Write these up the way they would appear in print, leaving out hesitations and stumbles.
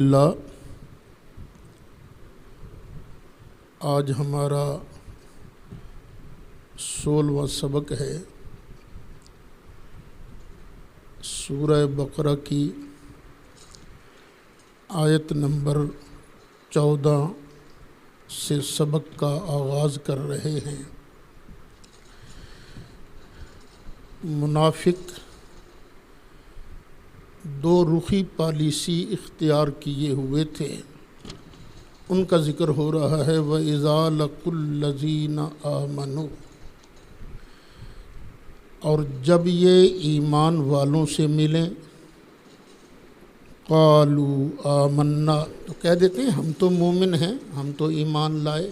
اللہ آج ہمارا 16واں سبق ہے سورہ بقرہ کی آیت نمبر 14 سے سبق کا آغاز کر رہے ہیں۔ منافق دو رخی پالیسی اختیار کیے ہوئے تھے، ان کا ذکر ہو رہا ہے۔ وَإِذَا لَقُوا الَّذِينَ آمَنُوا، اور جب یہ ایمان والوں سے ملیں، قَالُوا آمَنَّا، تو کہہ دیتے ہیں ہم تو مومن ہیں، ہم تو ایمان لائے۔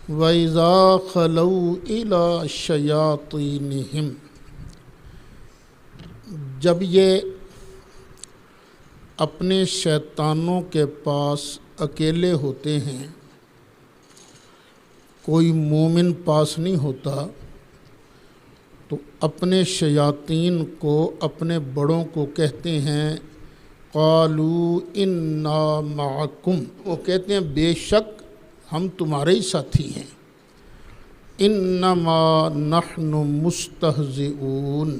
وَإِذَا خَلَوْا إِلَىٰ شَيَاطِينِهِمْ، جب یہ اپنے شیطانوں کے پاس اکیلے ہوتے ہیں، کوئی مومن پاس نہیں ہوتا، تو اپنے شیاطین کو، اپنے بڑوں کو کہتے ہیں قالوا انا معکم، وہ کہتے ہیں بے شک ہم تمہارے ہی ساتھی ہیں۔ انما نحن مستہزئون،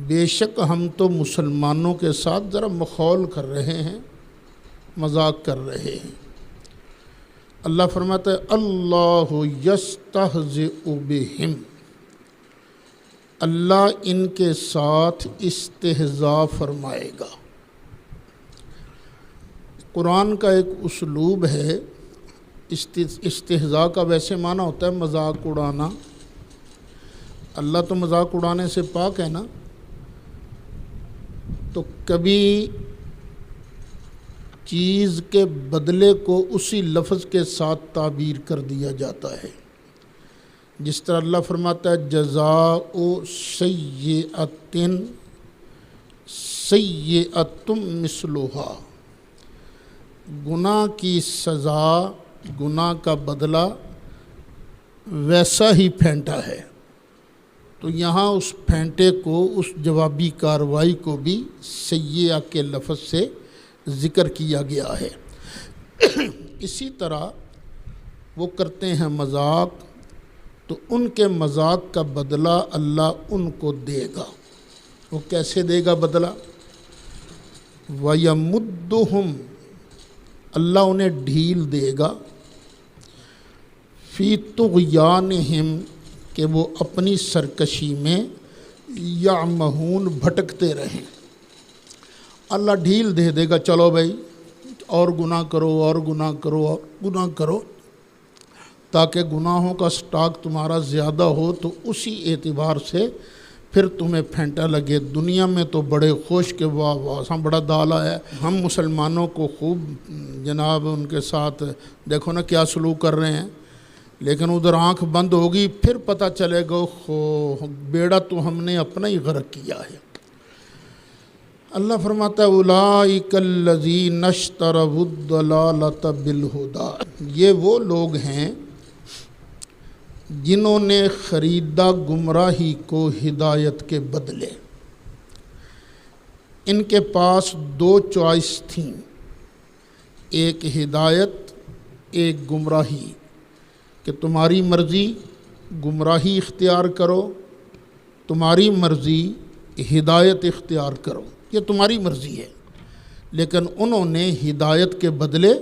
بے شک ہم تو مسلمانوں کے ساتھ ذرا مخول کر رہے ہیں، مذاق کر رہے ہیں۔ اللہ فرماتا ہے اللہ یستہزئ بہم، اللہ ان کے ساتھ استہزاء فرمائے گا۔ قرآن کا ایک اسلوب ہے، استہزاء کا ویسے معنی ہوتا ہے مذاق اڑانا، اللہ تو مذاق اڑانے سے پاک ہے نا، تو کبھی چیز کے بدلے کو اسی لفظ کے ساتھ تعبیر کر دیا جاتا ہے، جس طرح اللہ فرماتا ہے جزاء سیئۃ سیئۃ مثلھا، گناہ کی سزا، گناہ کا بدلہ ویسا ہی پھینٹا ہے۔ تو یہاں اس پھینٹے کو، اس جوابی کارروائی کو بھی سیئہ کے لفظ سے ذکر کیا گیا ہے۔ اسی طرح وہ کرتے ہیں مذاق، تو ان کے مذاق کا بدلہ اللہ ان کو دے گا۔ وہ کیسے دے گا بدلہ؟ وَيَمُدُّهُمْ، اللہ انہیں ڈھیل دے گا، فِي طُغْيَانِهِمْ، کہ وہ اپنی سرکشی میں یعمہون، بھٹکتے رہیں۔ اللہ ڈھیل دے دے گا، چلو بھائی اور گناہ کرو، اور گناہ کرو، اور گناہ کرو، تاکہ گناہوں کا سٹاک تمہارا زیادہ ہو، تو اسی اعتبار سے پھر تمہیں پھینٹا لگے۔ دنیا میں تو بڑے خوش کہ واہ واہ ہم بڑا دالا ہے، ہم مسلمانوں کو خوب جناب ان کے ساتھ دیکھو نا کیا سلوک کر رہے ہیں، لیکن ادھر آنکھ بند ہوگی، پھر پتہ چلے گا بیڑا تو ہم نے اپنا ہی غرق کیا ہے۔ اللہ فرماتا ہے اولئک الذین اشتروا الضلالۃ بالہدی، یہ وہ لوگ ہیں جنہوں نے خریدا گمراہی کو ہدایت کے بدلے۔ ان کے پاس دو چوائس تھیں، ایک ہدایت، ایک گمراہی، کہ تمہاری مرضی گمراہی اختیار کرو، تمہاری مرضی ہدایت اختیار کرو، یہ تمہاری مرضی ہے۔ لیکن انہوں نے ہدایت کے بدلے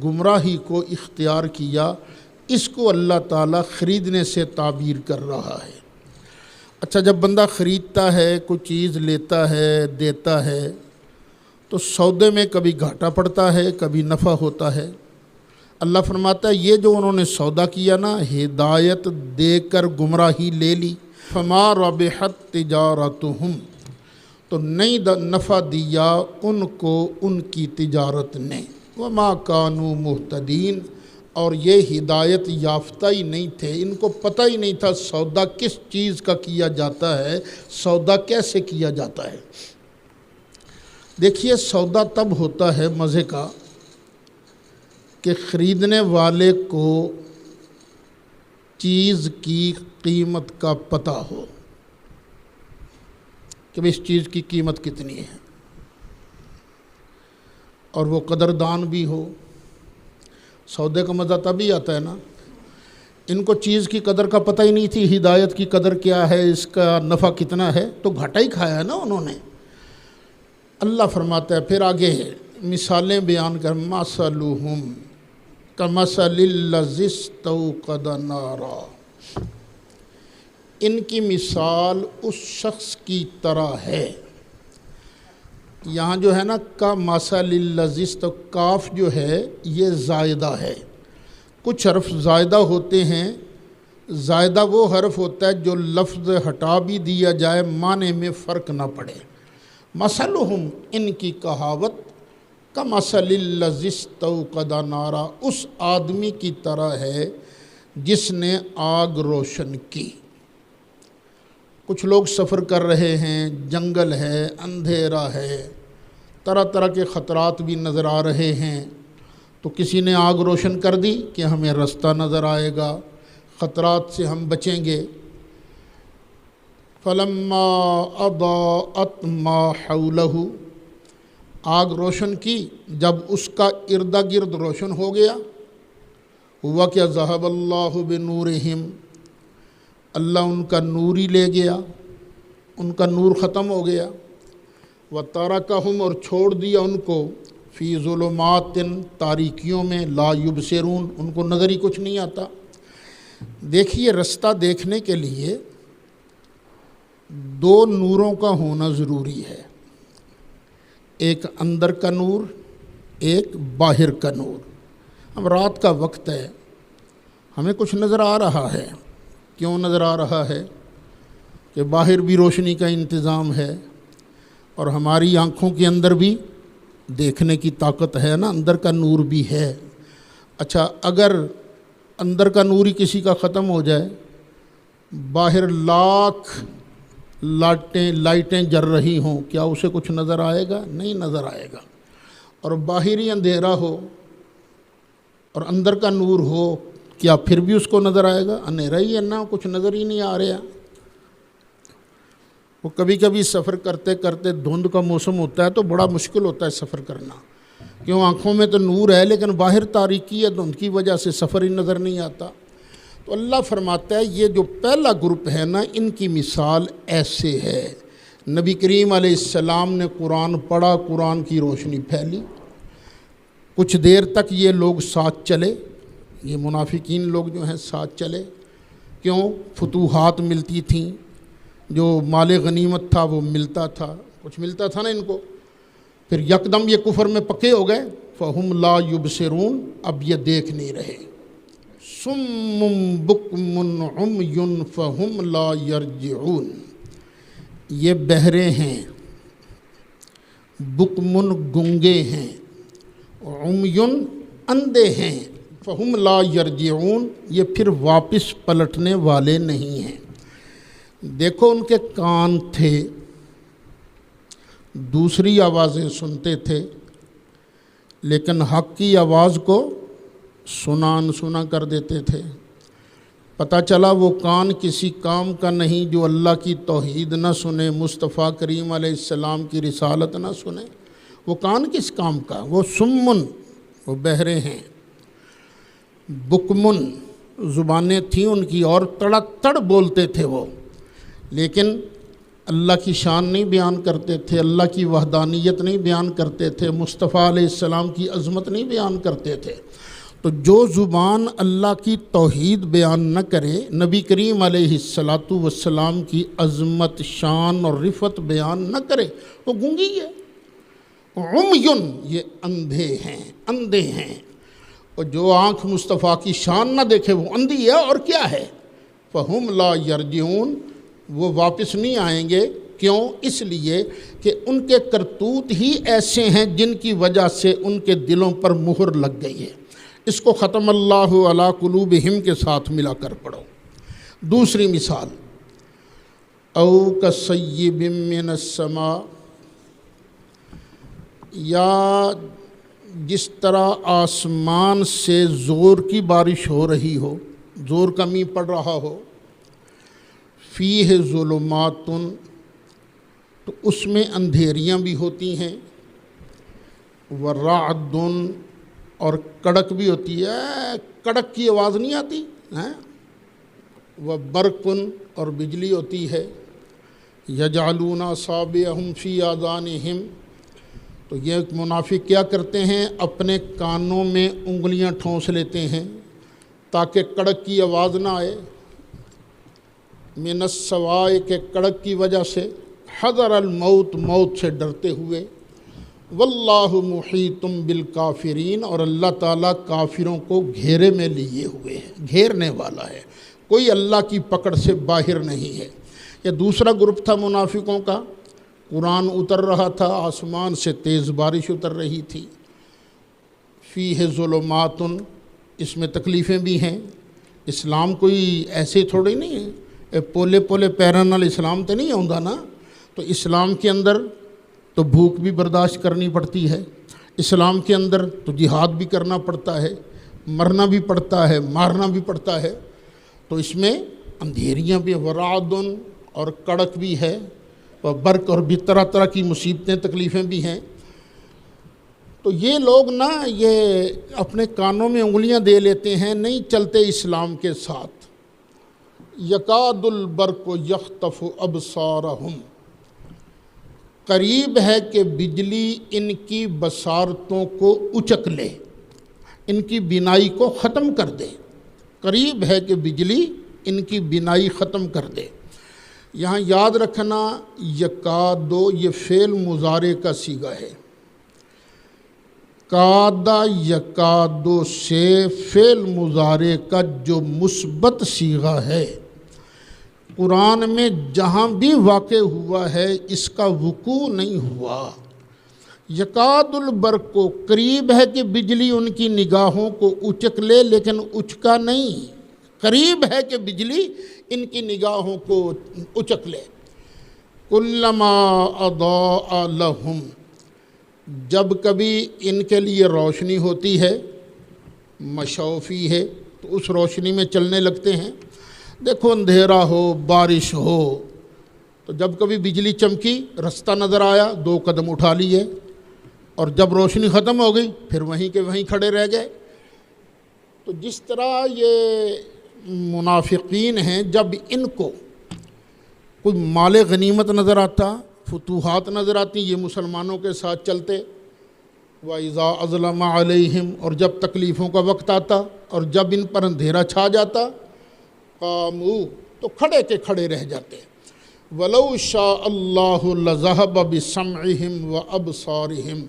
گمراہی کو اختیار کیا، اس کو اللہ تعالیٰ خریدنے سے تعبیر کر رہا ہے۔ اچھا، جب بندہ خریدتا ہے، کوئی چیز لیتا ہے، دیتا ہے، تو سودے میں کبھی گھاٹا پڑتا ہے، کبھی نفع ہوتا ہے۔ اللہ فرماتا ہے یہ جو انہوں نے سودا کیا نا، ہدایت دے کر گمراہی لے لی، فما ربحت تجارتہم، تو نہیں نفع دیا ان کو ان کی تجارت نے، وما کانوا مہتدین، اور یہ ہدایت یافتہ ہی نہیں تھے، ان کو پتہ ہی نہیں تھا سودا کس چیز کا کیا جاتا ہے، سودا کیسے کیا جاتا ہے۔ دیکھیے سودا تب ہوتا ہے مزے کا کہ خریدنے والے کو چیز کی قیمت کا پتہ ہو کہ اس چیز کی قیمت کتنی ہے۔ اور وہ قدردان بھی ہو۔ سودے کا مزہ تبھی آتا ہے نا، ان کو چیز کی قدر کا پتہ ہی نہیں تھی، ہدایت کی قدر کیا ہے، اس کا نفع کتنا ہے، تو گھاٹا ہی کھایا ہے نا انہوں نے۔ اللہ فرماتا ہے پھر آگے مثالیں بیان کر، مثلہم کمثل الذی استوقد نارا، ان کی مثال اس شخص کی طرح ہے۔ یہاں جو ہے نا کمثل الذی، تو کاف جو ہے یہ زائدہ ہے۔ کچھ حرف زائدہ ہوتے ہیں، زائدہ وہ حرف ہوتا ہے جو لفظ ہٹا بھی دیا جائے معنی میں فرق نہ پڑے۔ مثلہم، ان کی کہاوت، کمثل الذی استوقد نارا، اس آدمی کی طرح ہے جس نے آگ روشن کی۔ کچھ لوگ سفر کر رہے ہیں، جنگل ہے، اندھیرا ہے، طرح طرح کے خطرات بھی نظر آ رہے ہیں، تو کسی نے آگ روشن کر دی کہ ہمیں رستہ نظر آئے گا، خطرات سے ہم بچیں گے۔ فلما اضاءت ما حولہ، آگ روشن کی، جب اس کا ارد گرد روشن ہو گیا، ہوا کہ ذہب اللہ بنورہم، اللہ ان کا نور ہی لے گیا، ان کا نور ختم ہو گیا۔ وترکہم، اور چھوڑ دیا ان کو، فی ظلمات، تاریکیوں میں، لا یبصرون، ان کو نظر ہی کچھ نہیں آتا۔ دیکھیے رستہ دیکھنے کے لیے دو نوروں کا ہونا ضروری ہے، ایک اندر کا نور، ایک باہر کا نور۔ اب رات کا وقت ہے، ہمیں کچھ نظر آ رہا ہے، کیوں نظر آ رہا ہے؟ کہ باہر بھی روشنی کا انتظام ہے اور ہماری آنکھوں کے اندر بھی دیکھنے کی طاقت ہے نا، اندر کا نور بھی ہے۔ اچھا، اگر اندر کا نور ہی کسی کا ختم ہو جائے، باہر لاکھ لائٹیں جل رہی ہوں، کیا اسے کچھ نظر آئے گا؟ نہیں نظر آئے گا۔ اور باہر ہی اندھیرا ہو اور اندر کا نور ہو، کیا پھر بھی اس کو نظر آئے گا؟ اندھیرا ہی ہے نا، کچھ نظر ہی نہیں آ رہا۔ وہ کبھی کبھی سفر کرتے کرتے دھند کا موسم ہوتا ہے تو بڑا مشکل ہوتا ہے سفر کرنا، کیوں آنکھوں میں تو نور ہے لیکن باہر تاریکی ہے، دھند کی وجہ سے سفر ہی نظر نہیں آتا۔ تو اللہ فرماتا ہے یہ جو پہلا گروپ ہے نا، ان کی مثال ایسے ہے۔ نبی کریم علیہ السلام نے قرآن پڑھا، قرآن کی روشنی پھیلی، کچھ دیر تک یہ لوگ ساتھ چلے، یہ منافقین لوگ جو ہیں ساتھ چلے، کیوں؟ فتوحات ملتی تھیں، جو مال غنیمت تھا وہ ملتا تھا، کچھ ملتا تھا نا ان کو۔ پھر یکدم یہ کفر میں پکے ہو گئے، فہم لا یبصرون، اب یہ دیکھ نہیں رہے۔ صم بکم عمی فہم لا یرجعون، یہ بہرے ہیں، بکمن گنگے ہیں، عمی اندھے ہیں، فہم لا یرجعون، یہ پھر واپس پلٹنے والے نہیں ہیں۔ دیکھو ان کے کان تھے، دوسری آوازیں سنتے تھے، لیکن حق کی آواز کو سنا کر دیتے تھے۔ پتہ چلا وہ کان کسی کام کا نہیں جو اللہ کی توحید نہ سنے، مصطفیٰ کریم علیہ السلام کی رسالت نہ سنے۔ وہ کان کس کام کا؟ وہ سمن، وہ بہرے ہیں، بکمن، زبانیں تھیں ان کی اور تڑ تڑ بولتے تھے وہ، لیکن اللہ کی شان نہیں بیان کرتے تھے، اللہ کی وحدانیت نہیں بیان کرتے تھے، مصطفیٰ علیہ السلام کی عظمت نہیں بیان کرتے تھے۔ تو جو زبان اللہ کی توحید بیان نہ کرے، نبی کریم علیہ السلام کی عظمت، شان اور رفعت بیان نہ کرے، وہ گونگی ہے۔ عمیٌ، یہ اندھے ہیں، اور جو آنکھ مصطفیٰ کی شان نہ دیکھے وہ اندھی ہے، اور کیا ہے؟ فہم لا یرجعون، وہ واپس نہیں آئیں گے۔ کیوں؟ اس لیے کہ ان کے کرتوت ہی ایسے ہیں جن کی وجہ سے ان کے دلوں پر مہر لگ گئی ہے۔ اس کو ختم اللہ علی قلوبہم کے ساتھ ملا کر پڑھو۔ دوسری مثال، او کصیب من السماء، یا جس طرح آسمان سے زور کی بارش ہو رہی ہو، زور کا میںہ پڑ رہا ہو، فیہ ظلمات، تو اس میں اندھیریاں بھی ہوتی ہیں، ورعد اور کڑک بھی ہوتی ہے، کڑک کی آواز نہیں آتی ہیں، وبرق اور بجلی ہوتی ہے، یجعلون اصابعہم فی آذانہم، تو یہ منافق کیا کرتے ہیں، اپنے کانوں میں انگلیاں ٹھونس لیتے ہیں تاکہ کڑک کی آواز نہ آئے، من السوائے کے کڑک کی وجہ سے، حذر الموت موت سے ڈرتے ہوئے، واللہ محیط بالکافرین اور اللہ تعالیٰ کافروں کو گھیرے میں لیے ہوئے ہے، گھیرنے والا ہے، کوئی اللہ کی پکڑ سے باہر نہیں ہے۔ یہ دوسرا گروپ تھا منافقوں کا، قرآن اتر رہا تھا، آسمان سے تیز بارش اتر رہی تھی، فیہ ظلمات، اس میں تکلیفیں بھی ہیں، اسلام کوئی ایسے تھوڑی نہیں ہے، پولے پولے پیران نال اسلام تے نہیں آਉਂدا نا، تو اسلام کے اندر تو بھوک بھی برداشت کرنی پڑتی ہے، اسلام کے اندر تو جہاد بھی کرنا پڑتا ہے، مرنا بھی پڑتا ہے، مارنا بھی پڑتا ہے، تو اس میں اندھیریاں بھی، ورعد اور کڑک بھی ہے، اور برق اور بھی طرح طرح کی مصیبتیں تکلیفیں بھی ہیں۔ تو یہ لوگ نا یہ اپنے کانوں میں انگلیاں دے لیتے ہیں، نہیں چلتے اسلام کے ساتھ۔ یکاد البرق یخطف ابصارہم، قریب ہے کہ بجلی ان کی بصارتوں کو اچک لے، ان کی بینائی کو ختم کر دے، قریب ہے کہ بجلی ان کی بینائی ختم کر دے۔ یہاں یاد رکھنا یکادو یہ فعل مضارع کا صیغہ ہے، کادا یکادو سے فعل مضارع کا جو مثبت صیغہ ہے، قرآن میں جہاں بھی واقع ہوا ہے اس کا وقوع نہیں ہوا۔ یکاد البرق کو قریب ہے کہ بجلی ان کی نگاہوں کو اچک لے، لیکن اچکا نہیں، قریب ہے کہ بجلی ان کی نگاہوں کو اچک لے۔ کلما اضاء لہم، جب کبھی ان کے لیے روشنی ہوتی ہے، مشوفی ہے تو اس روشنی میں چلنے لگتے ہیں۔ دیکھو اندھیرا ہو، بارش ہو، تو جب کبھی بجلی چمکی، رستہ نظر آیا، 2 قدم اٹھا لیے، اور جب روشنی ختم ہو گئی پھر وہیں کے وہیں کھڑے رہ گئے۔ تو جس طرح یہ منافقین ہیں، جب ان کو کوئی مال غنیمت نظر آتا، فتوحات نظر آتی، یہ مسلمانوں کے ساتھ چلتے، وَإِذَا أَظْلَمَ عَلَيْهِمْ، اور جب تکلیفوں کا وقت آتا اور جب ان پر اندھیرا چھا جاتا، قاموا، تو کھڑے کے کھڑے رہ جاتے۔ وَلَوْ شَاءَ اللَّهُ لَذَهَبَ بِسَمْعِهِمْ وَأَبْصَارِهِمْ،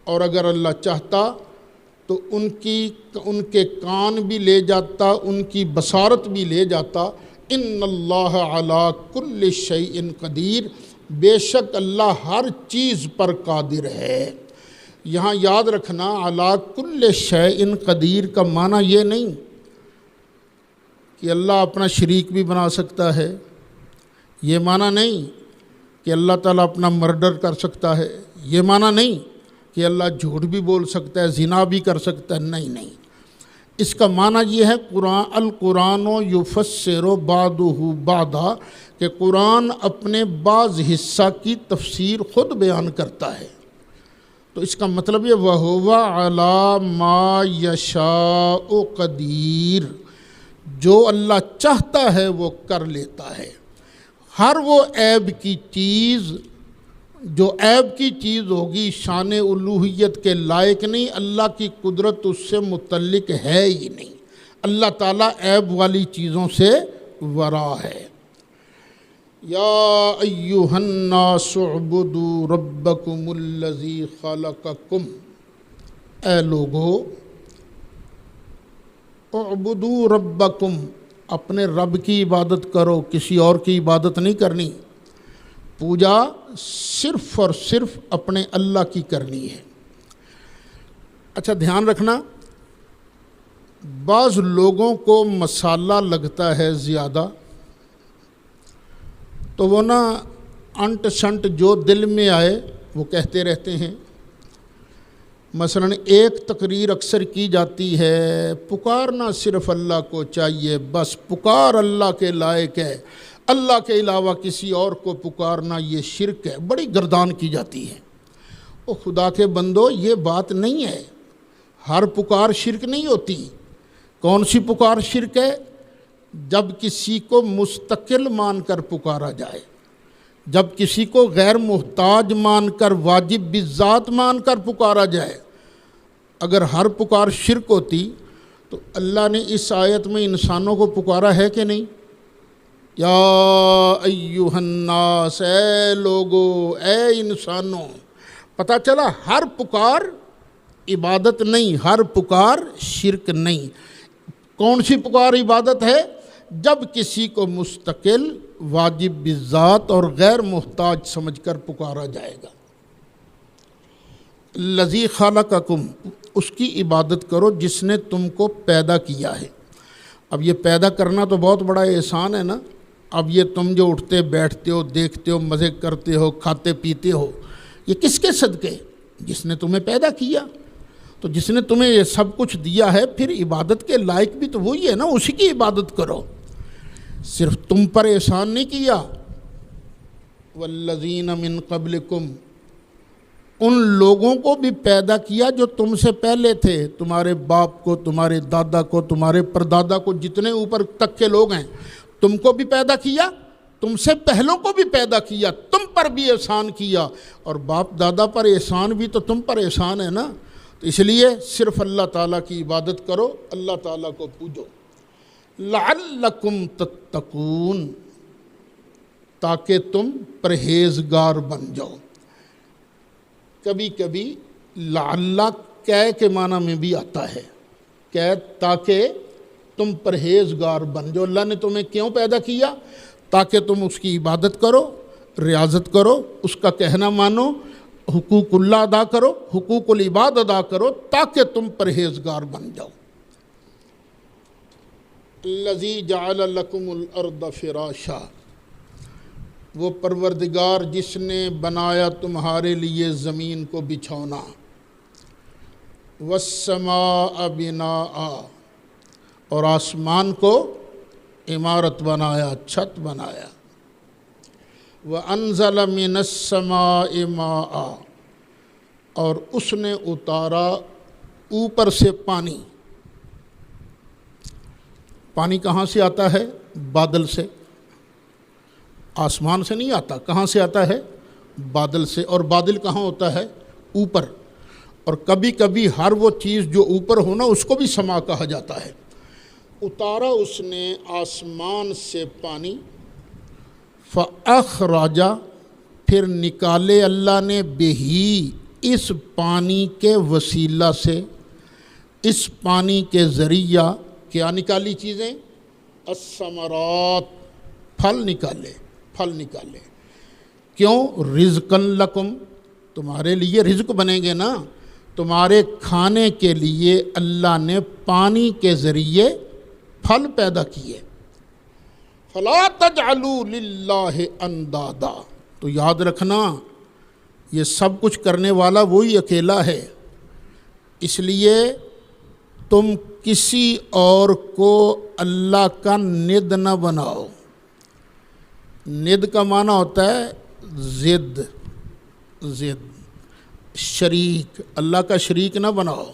اور اگر اللہ چاہتا تو ان کے کان بھی لے جاتا، ان کی بصارت بھی لے جاتا۔ ان اللہ علی کل شیء قدیر، بے شک اللہ ہر چیز پر قادر ہے۔ یہاں یاد رکھنا علی کل شیء قدیر کا معنی یہ نہیں کہ اللہ اپنا شریک بھی بنا سکتا ہے، یہ معنی نہیں کہ اللہ تعالیٰ اپنا مرڈر کر سکتا ہے، یہ معنی نہیں کہ اللہ جھوٹ بھی بول سکتا ہے، زنا بھی کر سکتا ہے، نہیں۔ اس کا معنی یہ ہے القرآن یفسر بعضہ بعضا، کہ قرآن اپنے بعض حصہ کی تفسیر خود بیان کرتا ہے۔ تو اس کا مطلب یہ وَهُوَ عَلَى مَا يَشَاءُ قدیر، جو اللہ چاہتا ہے وہ کر لیتا ہے۔ ہر وہ عیب کی چیز، جو عیب کی چیز ہوگی شان الوہیت کے لائق نہیں، اللہ کی قدرت اس سے متعلق ہے ہی نہیں، اللہ تعالیٰ عیب والی چیزوں سے ورا ہے۔ یا ایہا الناس اعبدوا ربکم الذی خلقکم، اے لوگو اعبدوا ربکم، اپنے رب کی عبادت کرو، کسی اور کی عبادت نہیں کرنی، پوجا صرف اور صرف اپنے اللہ کی کرنی ہے۔ اچھا دھیان رکھنا، بعض لوگوں کو مسالہ لگتا ہے زیادہ، تو وہ نا انٹ شنٹ جو دل میں آئے وہ کہتے رہتے ہیں۔ مثلا ایک تقریر اکثر کی جاتی ہے، پکارنا صرف اللہ کو چاہیے، بس پکار اللہ کے لائق ہے، اللہ کے علاوہ کسی اور کو پکارنا یہ شرک ہے، بڑی گردان کی جاتی ہے۔ او خدا کے بندو یہ بات نہیں ہے، ہر پکار شرک نہیں ہوتی۔ کون سی پکار شرک ہے؟ جب کسی کو مستقل مان کر پکارا جائے، جب کسی کو غیر محتاج مان کر، واجب بالذات مان کر پکارا جائے۔ اگر ہر پکار شرک ہوتی تو اللہ نے اس آیت میں انسانوں کو پکارا ہے کہ نہیں؟ یا ایھا الناس، اے لوگو، اے انسانوں۔ پتہ چلا ہر پکار عبادت نہیں، ہر پکار شرک نہیں۔ کون سی پکار عبادت ہے؟ جب کسی کو مستقل، واجب بالذات اور غیر محتاج سمجھ کر پکارا جائے گا۔ الذی خلقکم، اس کی عبادت کرو جس نے تم کو پیدا کیا ہے۔ اب یہ پیدا کرنا تو بہت بڑا احسان ہے نا۔ اب یہ تم جو اٹھتے بیٹھتے ہو، دیکھتے ہو، مزے کرتے ہو، کھاتے پیتے ہو، یہ کس کے صدقے؟ جس نے تمہیں پیدا کیا۔ تو جس نے تمہیں یہ سب کچھ دیا ہے، پھر عبادت کے لائق بھی تو وہی ہے نا، اسی کی عبادت کرو۔ صرف تم پر احسان نہیں کیا، والذین من قبلکم، ان لوگوں کو بھی پیدا کیا جو تم سے پہلے تھے، تمہارے باپ کو، تمہارے دادا کو، تمہارے پردادا کو، جتنے اوپر تک کے لوگ ہیں، تم کو بھی پیدا کیا، تم سے پہلوں کو بھی پیدا کیا، تم پر بھی احسان کیا، اور باپ دادا پر احسان بھی تو تم پر احسان ہے نا۔ تو اس لیے صرف اللہ تعالیٰ کی عبادت کرو، اللہ تعالیٰ کو پوجو۔ لعلکم تتقون، تاکہ تم پرہیزگار بن جاؤ۔ کبھی کبھی لعل کہ کے معنی میں بھی آتا ہے، کہ تاکہ تم پرہیزگار بن جاؤ۔ اللہ نے تمہیں کیوں پیدا کیا؟ تاکہ تم اس کی عبادت کرو، ریاضت کرو، اس کا کہنا مانو، حقوق اللہ ادا کرو، حقوق العباد ادا کرو، تاکہ تم پرہیزگار بن جاؤ۔ الذی جعل لکم الارض فراشا، وہ پروردگار جس نے بنایا تمہارے لیے زمین کو بچھونا، والسماء بناء، اور آسمان کو عمارت بنایا، چھت بنایا، وَأَنزَلَ مِنَ السَّمَاءِ مَاءً، اور اس نے اتارا اوپر سے پانی۔ پانی کہاں سے آتا ہے؟ بادل سے، آسمان سے نہیں آتا۔ کہاں سے آتا ہے؟ بادل سے۔ اور بادل کہاں ہوتا ہے؟ اوپر۔ اور کبھی کبھی ہر وہ چیز جو اوپر ہونا اس کو بھی سما کہا جاتا ہے۔ اتارا اس نے آسمان سے پانی، فَأَخْرَجَ، پھر نکالے اللہ نے، بِہِ، اس پانی کے وسیلہ سے، اس پانی کے ذریعہ کیا نکالی چیزیں؟ الثمرات، پھل نکالے، پھل نکالے۔ کیوں؟ رزقاً لکم، تمہارے لیے رزق بنیں گے نا، تمہارے کھانے کے لیے اللہ نے پانی کے ذریعے پھل پیدا کیے۔ فَلَا تَجْعَلُوا لِلَّهِ أَنْدَادًا، تو یاد رکھنا یہ سب کچھ کرنے والا وہی اکیلا ہے، اس لیے تم کسی اور کو اللہ کا ند نہ بناؤ۔ ند کا معنی ہوتا ہے ضد، ضد، شریک، اللہ کا شریک نہ بناؤ۔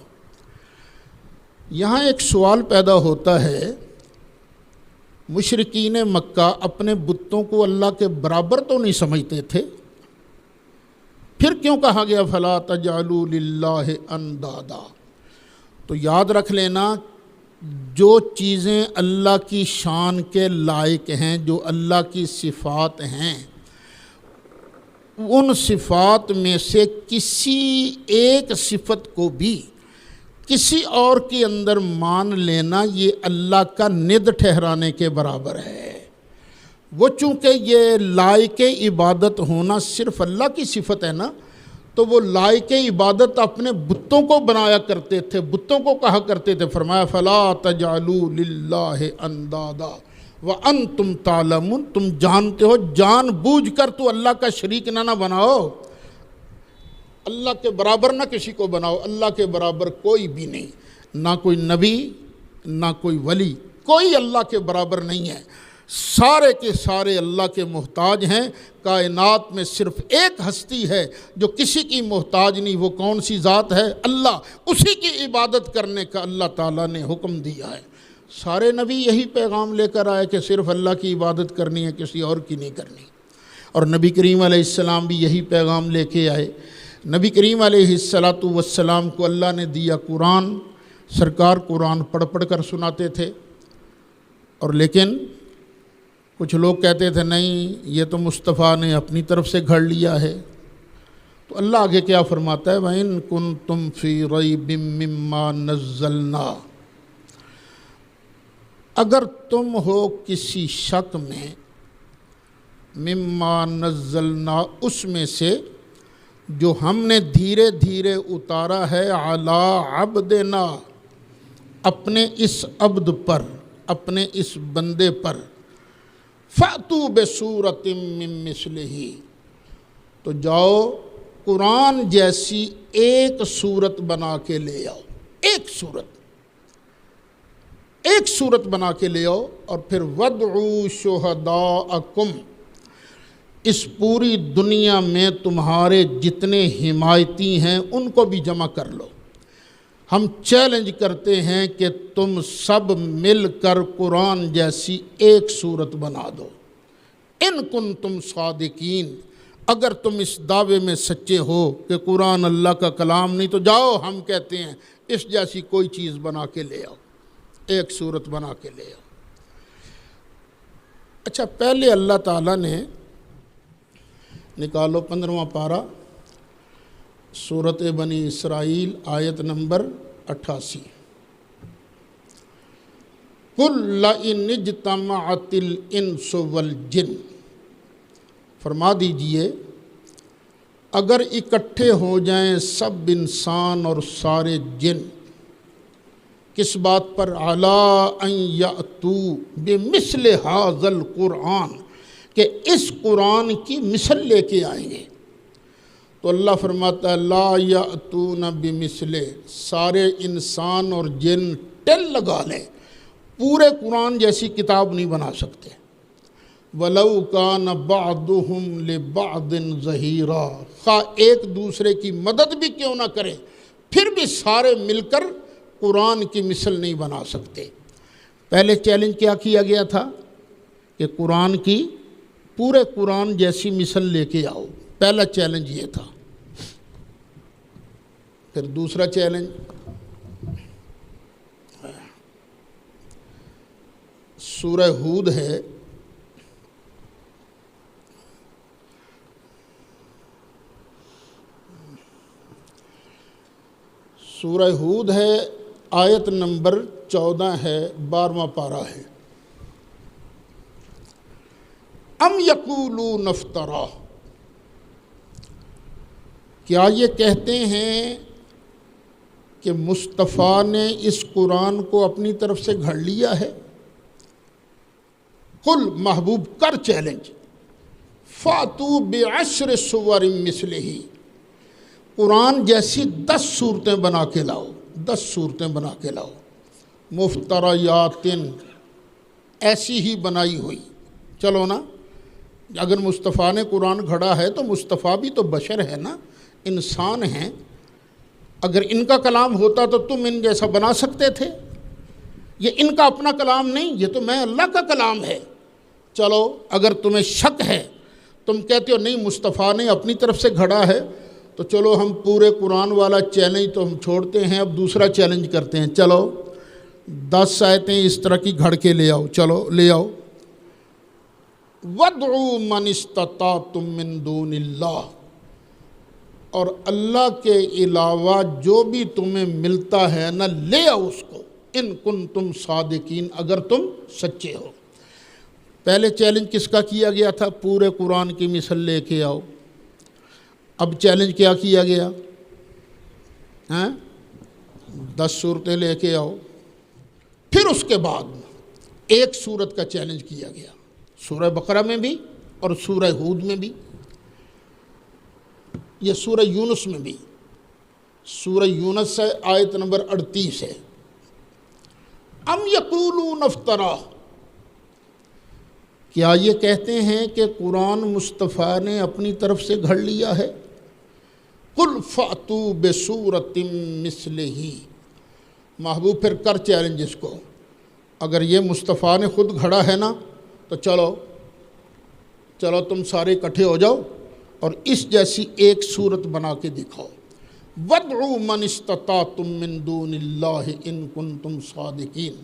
یہاں ایک سوال پیدا ہوتا ہے، مشرکین مکہ اپنے بتوں کو اللہ کے برابر تو نہیں سمجھتے تھے، پھر کیوں کہا گیا فَلَا تَجْعَلُوا لِلَّهِ أَنْدَادًا؟ تو یاد رکھ لینا، جو چیزیں اللہ کی شان کے لائق ہیں، جو اللہ کی صفات ہیں، ان صفات میں سے کسی ایک صفت کو بھی کسی اور کے اندر مان لینا یہ اللہ کا ند ٹھہرانے کے برابر ہے۔ وہ چونکہ یہ لائق عبادت ہونا صرف اللہ کی صفت ہے نا، تو وہ لائق عبادت اپنے بتوں کو بنایا کرتے تھے، بتوں کو کہا کرتے تھے۔ فرمایا فَلَا تَجْعَلُوا لِلَّهِ أَنْدَادًا وَأَنْتُمْ تَعْلَمُونَ، تم جانتے ہو، جان بوجھ کر تو اللہ کا شریک نہ بناؤ، اللہ کے برابر نہ کسی کو بناؤ۔ اللہ کے برابر کوئی بھی نہیں، نہ کوئی نبی، نہ کوئی ولی، کوئی اللہ کے برابر نہیں ہے۔ سارے کے سارے اللہ کے محتاج ہیں۔ کائنات میں صرف ایک ہستی ہے جو کسی کی محتاج نہیں، وہ کون سی ذات ہے؟ اللہ۔ اسی کی عبادت کرنے کا اللہ تعالیٰ نے حکم دیا ہے۔ سارے نبی یہی پیغام لے کر آئے کہ صرف اللہ کی عبادت کرنی ہے، کسی اور کی نہیں کرنی، اور نبی کریم علیہ السلام بھی یہی پیغام لے کے آئے۔ نبی کریم علیہ السلام کو اللہ نے دیا قرآن، سرکار قرآن پڑھ پڑھ کر سناتے تھے، اور لیکن کچھ لوگ کہتے تھے نہیں یہ تو مصطفیٰ نے اپنی طرف سے گھڑ لیا ہے۔ تو اللہ آگے کیا فرماتا ہے؟ وَإِن كُنتُمْ فِي رَيْبٍ مِّمَّا نَزَّلْنَا، اگر تم ہو کسی شک میں، مما نزلنا، اس میں سے جو ہم نے دھیرے دھیرے اتارا ہے، علی عبدنا، اپنے اس عبد پر، اپنے اس بندے پر، فأتوا بسورۃ من مثلہ، تو جاؤ قرآن جیسی ایک سورت بنا کے لے آؤ، ایک سورت بنا کے لے آؤ، اور پھر وَادْعُوا شُهَدَاءَكُمْ، اس پوری دنیا میں تمہارے جتنے حمایتی ہیں ان کو بھی جمع کر لو۔ ہم چیلنج کرتے ہیں کہ تم سب مل کر قرآن جیسی ایک سورت بنا دو، ان کنتم صادقین، اگر تم اس دعوے میں سچے ہو کہ قرآن اللہ کا کلام نہیں، تو جاؤ، ہم کہتے ہیں اس جیسی کوئی چیز بنا کے لے آؤ، ایک سورت بنا کے لے آؤ۔ اچھا، پہلے اللہ تعالیٰ نے، نکالو 15واں پارہ، سورۃ بنی اسرائیل، آیت نمبر 88، قُلْ لَئِنِ اجْتَمَعَتِ الْإِنسُ وَالْجِنُّ، فرما دیجئے اگر اکٹھے ہو جائیں سب انسان اور سارے جن، کس بات پر؟ عَلَىٰ أَن يَأْتُوا بِمِثْلِ هَٰذَا الْقُرْآنِ، کہ اس قرآن کی مثل لے کے آئیں گے، تو اللہ فرماتا ہے لا یأتون بمثلہ، سارے انسان اور جن ٹل لگا لیں، پورے قرآن جیسی کتاب نہیں بنا سکتے۔ وَلَوْ كَانَ بَعْضُهُمْ لِبَعْضٍ ظَهِيرًا، خواہ ایک دوسرے کی مدد بھی کیوں نہ کریں، پھر بھی سارے مل کر قرآن کی مثل نہیں بنا سکتے۔ پہلے چیلنج کیا کیا گیا تھا کہ قرآن کی، پورے قرآن جیسی مثل لے کے آؤ، پہلا چیلنج یہ تھا۔ پھر دوسرا چیلنج سورہ ہود ہے، سورہ ہود ہے، آیت نمبر 14 ہے، 12واں پارہ ہے۔ ام یقولون افترا، کیا یہ کہتے ہیں کہ مصطفیٰ نے اس قرآن کو اپنی طرف سے گھڑ لیا ہے؟ قل، محبوب کر چیلنج، فاتوا بعشر سور مثلہ، قرآن جیسی 10 صورتیں بنا کے لاؤ، 10 صورتیں بنا کے لاؤ، مفتریات، ایسی ہی بنائی ہوئی۔ چلو نا، اگر مصطفیٰ نے قرآن گھڑا ہے تو مصطفیٰ بھی تو بشر ہے نا، انسان ہیں، اگر ان کا کلام ہوتا تو تم ان جیسا بنا سکتے تھے؟ یہ ان کا اپنا کلام نہیں، یہ تو میں اللہ کا کلام ہے۔ چلو، اگر تمہیں شک ہے، تم کہتے ہو نہیں مصطفیٰ نے اپنی طرف سے گھڑا ہے، تو چلو ہم پورے قرآن والا چیلنج تو ہم چھوڑتے ہیں، اب دوسرا چیلنج کرتے ہیں۔ چلو 10 آیتیں اس طرح کی گھڑ کے لے آؤ، چلو لے آؤ۔ وَادْعُوا مَنِ اسْتَطَعْتُم مِّن دُونِ اللَّهِ، اور اللہ کے علاوہ جو بھی تمہیں ملتا ہے نا، لے آؤ اس کو، ان کنتم صادقین، اگر تم سچے ہو۔ پہلے چیلنج کس کا کیا گیا تھا؟ پورے قرآن کی مثل لے کے آؤ۔ اب چیلنج کیا کیا گیا؟ 10 صورتیں لے کے آؤ۔ پھر اس کے بعد ایک صورت کا چیلنج کیا گیا، سورہ بقرہ میں بھی اور سورہ ہود میں بھی، یہ سورہ یونس میں بھی۔ سورہ یونس ہے، آیت نمبر 38 ہے۔ ام یقولون افترا، کیا یہ کہتے ہیں کہ قرآن مصطفیٰ نے اپنی طرف سے گھڑ لیا ہے؟ قل فأتوا بسورۃ مثلہ، محبوب پھر کر چیلنج اس کو، اگر یہ مصطفیٰ نے خود گھڑا ہے نا تو چلو تم سارے اکٹھے ہو جاؤ اور اس جیسی ایک صورت بنا کے دکھاؤ۔ وَادْعُوا مَنِ اسْتَطَعْتُم مِّن دُونِ اللَّهِ إِن كُنتُمْ صَادِقِينَ،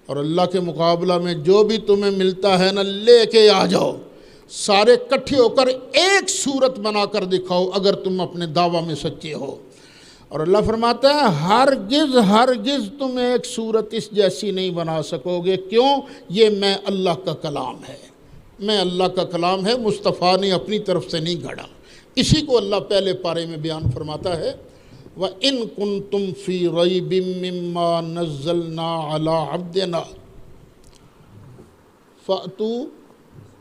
اور اللہ کے مقابلہ میں جو بھی تمہیں ملتا ہے نا لے کے آ جاؤ، سارے اکٹھے ہو کر ایک صورت بنا کر دکھاؤ اگر تم اپنے دعویٰ میں سچے ہو۔ اور اللہ فرماتا ہے ہرگز تم ایک صورت اس جیسی نہیں بنا سکو گے، کیوں؟ یہ میں اللہ کا کلام ہے، میں اللہ کا کلام ہے، مصطفیٰ نے اپنی طرف سے نہیں گھڑا۔ اسی کو اللہ پہلے پارے میں بیان فرماتا ہے، وَإِن كُنتُمْ فِي رَيْبٍ مِّمَّا نَزَّلْنَا عَلَىٰ عَبْدِنَا فَأْتُوا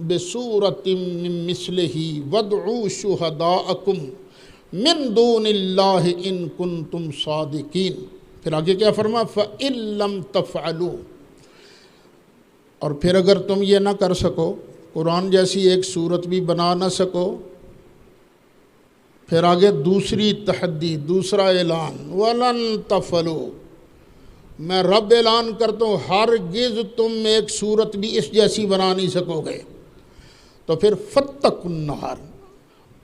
بِسُورَةٍ مِّن مِّثْلِهِ وَادْعُوا شُهَدَاءَكُم مِّن دُونِ اللَّهِ إِن كُنتُمْ صَادِقِينَ۔ پھر آگے کیا فرما؟ فَإِن لَّمْ تَفْعَلُوا، اور پھر اگر تم یہ نہ کر سکو، قرآن جیسی ایک صورت بھی بنا نہ سکو، پھر آگے دوسری تحدی، دوسرا اعلان، وَلَن تَفْعَلُوا، میں رب اعلان کرتا ہوں ہرگز تم ایک صورت بھی اس جیسی بنا نہیں سکو گے۔ تو پھر فَاتَّقُوا النَّارَ،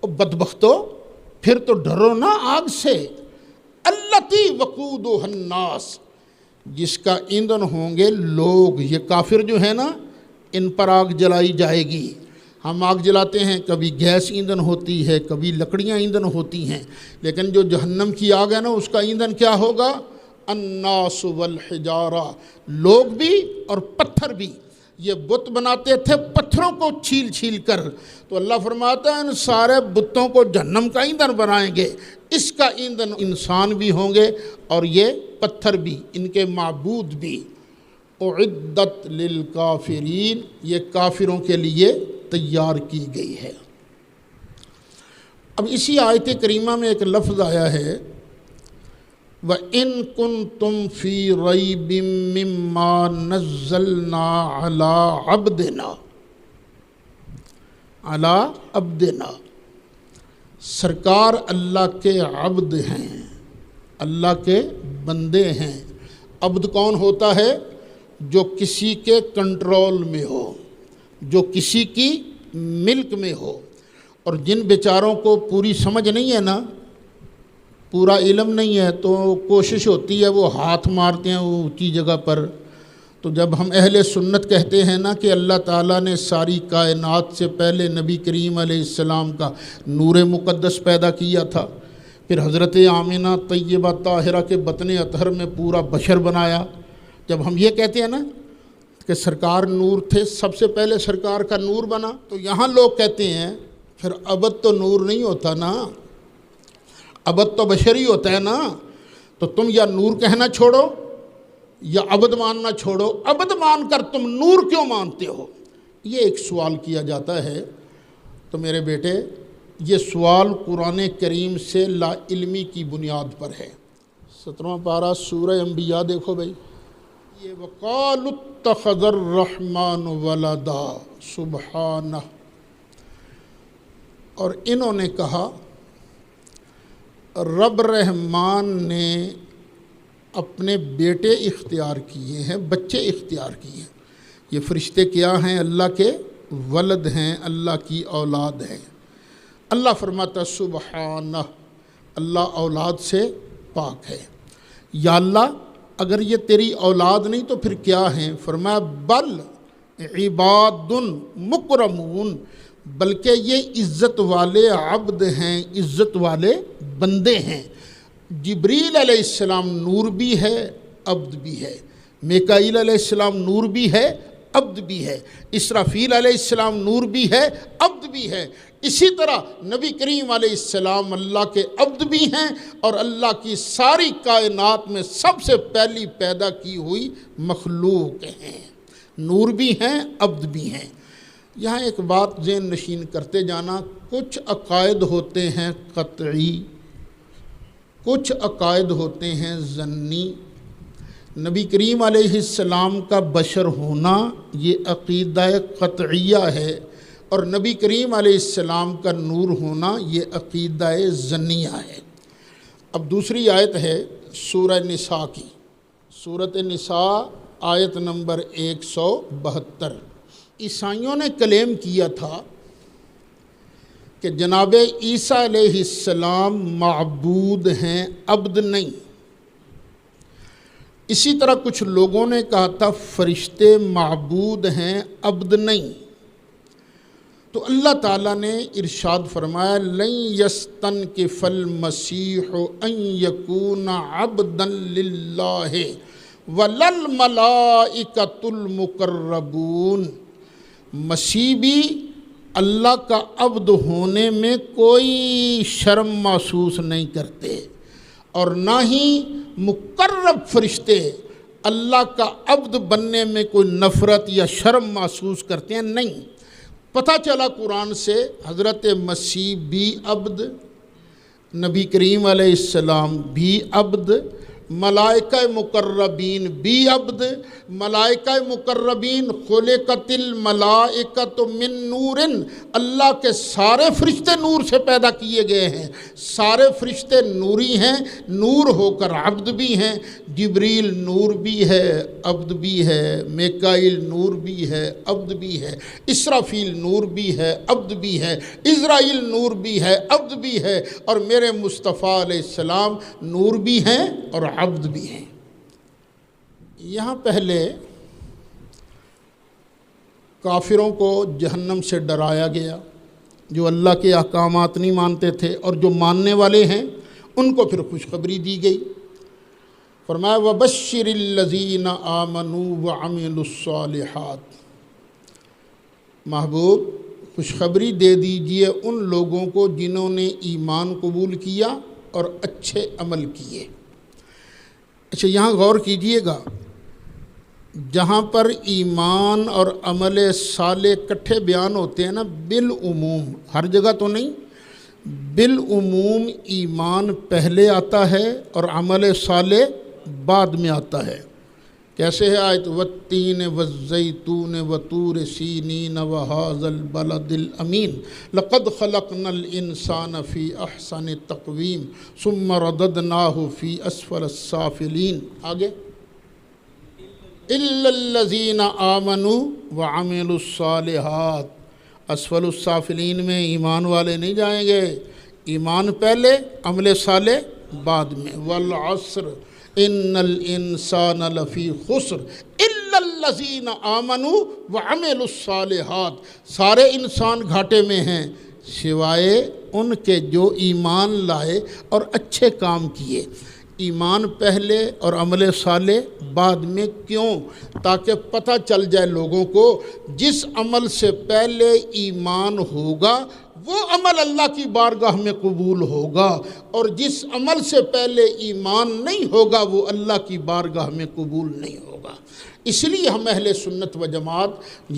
بدبختو پھر تو ڈرو نا آگ سے، الَّتِی وَقُودُهَا النَّاسُ، جس کا ایندھن ہوں گے لوگ، یہ کافر جو ہے نا ان پر آگ جلائی جائے گی۔ ہم آگ جلاتے ہیں، کبھی گیس ایندھن ہوتی ہے، کبھی لکڑیاں ایندھن ہوتی ہیں، لیکن جو جہنم کی آگ ہے نا اس کا ایندھن کیا ہوگا؟ الناس والحجارہ، لوگ بھی اور پتھر بھی۔ یہ بت بناتے تھے پتھروں کو چھیل چھیل کر، تو اللہ فرماتا ہے ان سارے بتوں کو جہنم کا ایندھن بنائیں گے، اس کا ایندھن انسان بھی ہوں گے اور یہ پتھر بھی، ان کے معبود بھی۔ اعدت للکافرین، یہ کافروں کے لیے تیار کی گئی ہے۔ اب اسی آیت کریمہ میں ایک لفظ آیا ہے، وَإِن كُنتُمْ فِي رَيْبٍ مِّمَّا نَزَّلْنَا عَلَىٰ عَبْدِنَا، عَلَىٰ عَبْدِنَا، سرکار اللہ کے عبد ہیں، اللہ کے بندے ہیں۔ عبد کون ہوتا ہے؟ جو کسی کے کنٹرول میں ہو، جو کسی کی ملک میں ہو، اور جن بیچاروں کو پوری سمجھ نہیں ہے نا، پورا علم نہیں ہے، تو کوشش ہوتی ہے وہ ہاتھ مارتے ہیں وہ اونچی جگہ پر۔ تو جب ہم اہل سنت کہتے ہیں نا کہ اللہ تعالیٰ نے ساری کائنات سے پہلے نبی کریم علیہ السلام کا نور مقدس پیدا کیا تھا، پھر حضرت آمینہ طیبہ طاہرہ کے بطن اطہر میں پورا بشر بنایا، جب ہم یہ کہتے ہیں نا کہ سرکار نور تھے، سب سے پہلے سرکار کا نور بنا، تو یہاں لوگ کہتے ہیں پھر عبد تو نور نہیں ہوتا نا، عبد تو بشر ہی ہوتا ہے نا، تو تم یا نور کہنا چھوڑو یا عبد ماننا چھوڑو، عبد مان کر تم نور کیوں مانتے ہو؟ یہ ایک سوال کیا جاتا ہے۔ تو میرے بیٹے یہ سوال قرآن کریم سے لا علمی کی بنیاد پر ہے۔ 17واں پارہ سورہ انبیاء دیکھو بھائی، یہ وَقَالُوا اتَّخَذَ الرَّحْمَنُ وَلَدًا سُبْحَانَهُ، اور انہوں نے کہا رب رحمان نے اپنے بیٹے اختیار کیے ہیں، بچے اختیار کیے ہیں۔ یہ فرشتے کیا ہیں؟ اللہ کے ولد ہیں، اللہ کی اولاد ہیں۔ اللہ فرماتا سبحانہ، اللہ اولاد سے پاک ہے۔ یا اللہ اگر یہ تیری اولاد نہیں تو پھر کیا ہیں؟ فرمایا بل عباد مکرمون، بلکہ یہ عزت والے عبد ہیں، عزت والے بندے ہیں۔ جبریل علیہ السلام نور بھی ہے، عبد بھی ہے۔ میکائیل علیہ السلام نور بھی ہے، عبد بھی ہے۔ اسرافیل علیہ السلام نور بھی ہے، عبد بھی ہے۔ اسی طرح نبی کریم علیہ السلام اللہ کے عبد بھی ہیں اور اللہ کی ساری کائنات میں سب سے پہلی پیدا کی ہوئی مخلوق ہیں، نور بھی ہیں، عبد بھی ہیں۔ یہاں ایک بات ذہن نشین کرتے جانا، کچھ عقائد ہوتے ہیں قطعی، کچھ عقائد ہوتے ہیں ظنی، نبی کریم علیہ السلام کا بشر ہونا یہ عقیدہ قطعیہ ہے، اور نبی کریم علیہ السلام کا نور ہونا یہ عقیدہ ظنیہ ہے۔ اب دوسری آیت ہے سورہ نساء کی، سورۃ نساء آیت نمبر 172۔ عیسائیوں نے کلیم کیا تھا کہ جناب عیسیٰ علیہ السلام معبود ہیں، عبد نہیں۔ اسی طرح کچھ لوگوں نے کہا تھا فرشتے معبود ہیں، عبد نہیں۔ تو اللہ تعالیٰ نے ارشاد فرمایا لن یستنکف المسیح ان یکون عبدا للہ وللملائکۃ المقربون، مسیح بھی اللہ کا عبد ہونے میں کوئی شرم محسوس نہیں کرتے، اور نہ ہی مقرب فرشتے اللہ کا عبد بننے میں کوئی نفرت یا شرم محسوس کرتے ہیں، نہیں۔ پتہ چلا قرآن سے حضرت مسیح بھی عبد، نبی کریم علیہ السلام بھی عبد، ملائکہ مقربین بھی عبد۔ ملائکہ مقربین خلقت الملائکۃ من نور، اللہ کے سارے فرشتے نور سے پیدا کیے گئے ہیں، سارے فرشتے نوری ہیں، نور ہو کر عبد بھی ہیں۔ جبریل نور بھی ہے، عبد بھی ہے، میکائیل نور بھی ہے، عبد بھی ہے، اسرافیل نور بھی ہے، عبد بھی ہے، عزرائیل نور بھی ہے، عبد بھی ہے، اور میرے مصطفیٰ علیہ السلام نور بھی ہیں اور عبد بھی ہیں۔ یہاں پہلے کافروں کو جہنم سے ڈرایا گیا، جو اللہ کے احکامات نہیں مانتے تھے، اور جو ماننے والے ہیں ان کو پھر خوشخبری دی گئی۔ فرمایا وَبَشِّرِ الَّذِينَ آمَنُوا وَعَمِلُوا الصَّالِحَاتِ، محبوب خوشخبری دے دیجئے ان لوگوں کو جنہوں نے ایمان قبول کیا اور اچھے عمل کیے۔ اچھا یہاں غور کیجئے گا، جہاں پر ایمان اور عمل صالح کٹھے بیان ہوتے ہیں نا، بالعموم، ہر جگہ تو نہیں، بالعموم ایمان پہلے آتا ہے اور عمل صالح بعد میں آتا ہے۔ کیسے ہے آیت والتین والزیتون وطور سینین وہذا البلد الامین لقد خلقنا الانسان فی احسن تقویم ثم رددناہ فی اسفل السافلین۔ آگے الا الذین آمنوا وعملوا الصالحات، اسفل السافلین میں ایمان والے نہیں جائیں گے، ایمان پہلے عمل صالح بعد میں۔ والعصر ان الانسان لفی خسر الا الذین آمنوا وعملوا الصالحات، سارے انسان گھاٹے میں ہیں سوائے ان کے جو ایمان لائے اور اچھے کام کیے۔ ایمان پہلے اور عمل صالح بعد میں، کیوں؟ تاکہ پتہ چل جائے لوگوں کو جس عمل سے پہلے ایمان ہوگا وہ عمل اللہ کی بارگاہ میں قبول ہوگا، اور جس عمل سے پہلے ایمان نہیں ہوگا وہ اللہ کی بارگاہ میں قبول نہیں ہوگا۔ اس لیے ہم اہل سنت و جماعت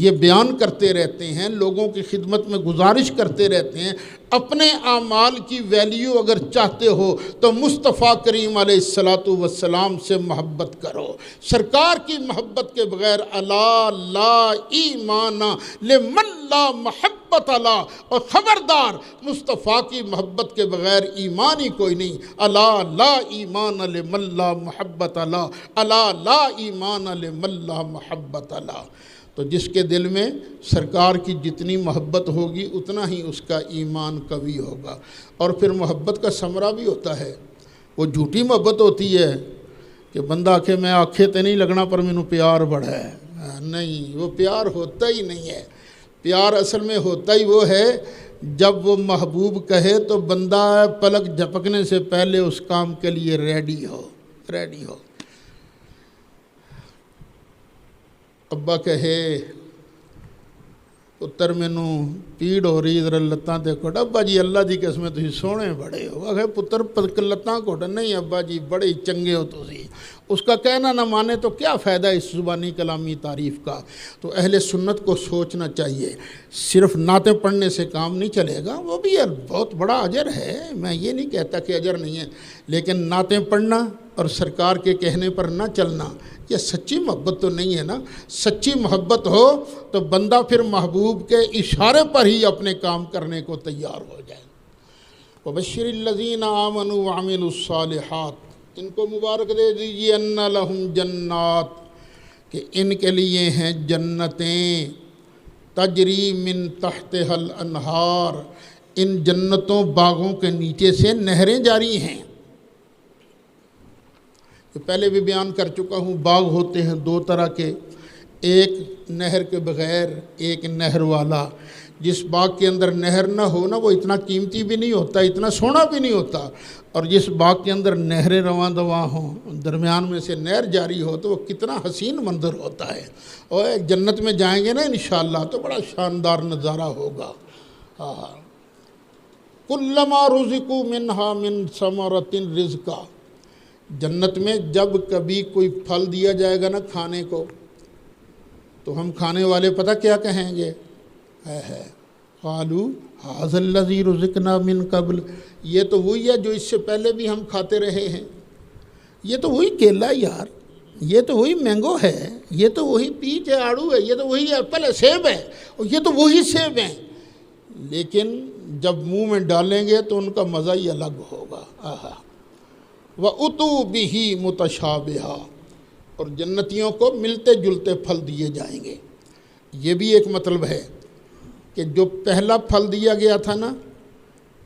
یہ بیان کرتے رہتے ہیں، لوگوں کی خدمت میں گزارش کرتے رہتے ہیں، اپنے اعمال کی ویلیو اگر چاہتے ہو تو مصطفیٰ کریم علیہ الصلاۃ والسلام سے محبت کرو۔ سرکار کی محبت کے بغیر الا لا ایمان لمن لا محبت لا، اور خبردار مصطفیٰ کی محبت کے بغیر ایمان ہی کوئی نہیں۔ الا لا ایمان لمن لا محبت لا، الا لا ایمان لمن لا محبت لا۔ تو جس کے دل میں سرکار کی جتنی محبت ہوگی اتنا ہی اس کا ایمان قوی ہوگا۔ اور پھر محبت کا ثمرہ بھی ہوتا ہے، وہ جھوٹی محبت ہوتی ہے کہ بندہ آکھے میں آکھے تے نہیں لگنا پر مینوں پیار بڑا ہے، نہیں، وہ پیار ہوتا ہی نہیں ہے۔ پیار اصل میں ہوتا ہی وہ ہے جب وہ محبوب کہے تو بندہ پلک جھپکنے سے پہلے اس کام کے لیے ریڈی ہو۔ ابا کہے پتر مینوں پیڑ ہو رہی ذرا لتاں تے گھٹ، ابا جی اللہ دی قسم تسی سونے بڑے ہو، آکھے پتر لتاں گھٹ، نہیں ابا جی بڑے چنگے ہو تسی۔ اس کا کہنا نہ مانے تو کیا فائدہ اس زبانی کلامی تعریف کا؟ تو اہل سنت کو سوچنا چاہیے، صرف نعتیں پڑھنے سے کام نہیں چلے گا، وہ بھی بہت بڑا اجر ہے، میں یہ نہیں کہتا کہ اجر نہیں ہے، لیکن نعتیں پڑھنا اور سرکار کے کہنے پر نہ چلنا، یہ سچی محبت تو نہیں ہے نا۔ سچی محبت ہو تو بندہ پھر محبوب کے اشارے پر ہی اپنے کام کرنے کو تیار ہو جائے۔ وَبَشِّرِ الَّذِينَ آمَنُوا وَعَمِلُوا الصَّالِحَاتِ، ان کو مبارک دے دیجیے، اَنَّ لَهُمْ جَنَّاتٍ، کہ ان کے لیے ہیں جنتیں، تجری من تحتها الانہار، ان جنتوں باغوں کے نیچے سے نہریں جاری ہیں۔ پہلے بھی بیان کر چکا ہوں، باغ ہوتے ہیں دو طرح کے، ایک نہر کے بغیر، ایک نہر والا۔ جس باغ کے اندر نہر نہ ہو نا، وہ اتنا قیمتی بھی نہیں ہوتا، اتنا سونا بھی نہیں ہوتا، اور جس باغ کے اندر نہریں رواں دواں ہوں، درمیان میں سے نہر جاری ہو، تو وہ کتنا حسین منظر ہوتا ہے۔ اور جنت میں جائیں گے نا انشاءاللہ تو بڑا شاندار نظارہ ہوگا۔ کلما رزقوا منہا من ثمرۃ رزقا، جنت میں جب کبھی کوئی پھل دیا جائے گا نا کھانے کو، تو ہم کھانے والے پتہ کیا کہیں گے؟ قالوا ھذا الذی رزقنا من قبل، یہ تو وہی ہے جو اس سے پہلے بھی ہم کھاتے رہے ہیں، یہ تو وہی کیلا یار، یہ تو وہی مینگو ہے، یہ تو وہی پیچ ہے، آڑو ہے، یہ تو وہی ایپل ہے، سیب ہے، اور یہ تو وہی سیب ہیں، لیکن جب منہ میں ڈالیں گے تو ان کا مزہ ہی الگ ہوگا۔ وَأُتُوا بِهِ مُتَشَابِهًا، اور جنتیوں کو ملتے جلتے پھل دیے جائیں گے۔ یہ بھی ایک مطلب ہے کہ جو پہلا پھل دیا گیا تھا نا،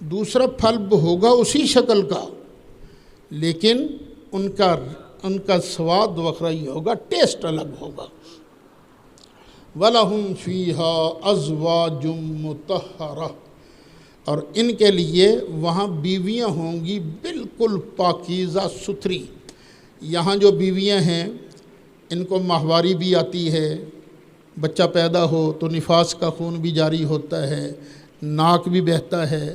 دوسرا پھل ہوگا اسی شکل کا، لیکن ان کا سواد وکھرائی ہوگا، ٹیسٹ الگ ہوگا۔ وَلَهُمْ فِيهَا أَزْوَاجٌ مُطَهَّرَةٌ، اور ان کے لیے وہاں بیویاں ہوں گی بالکل پاکیزہ ستھری۔ یہاں جو بیویاں ہیں ان کو ماہواری بھی آتی ہے، بچہ پیدا ہو تو نفاس کا خون بھی جاری ہوتا ہے، ناک بھی بہتا ہے،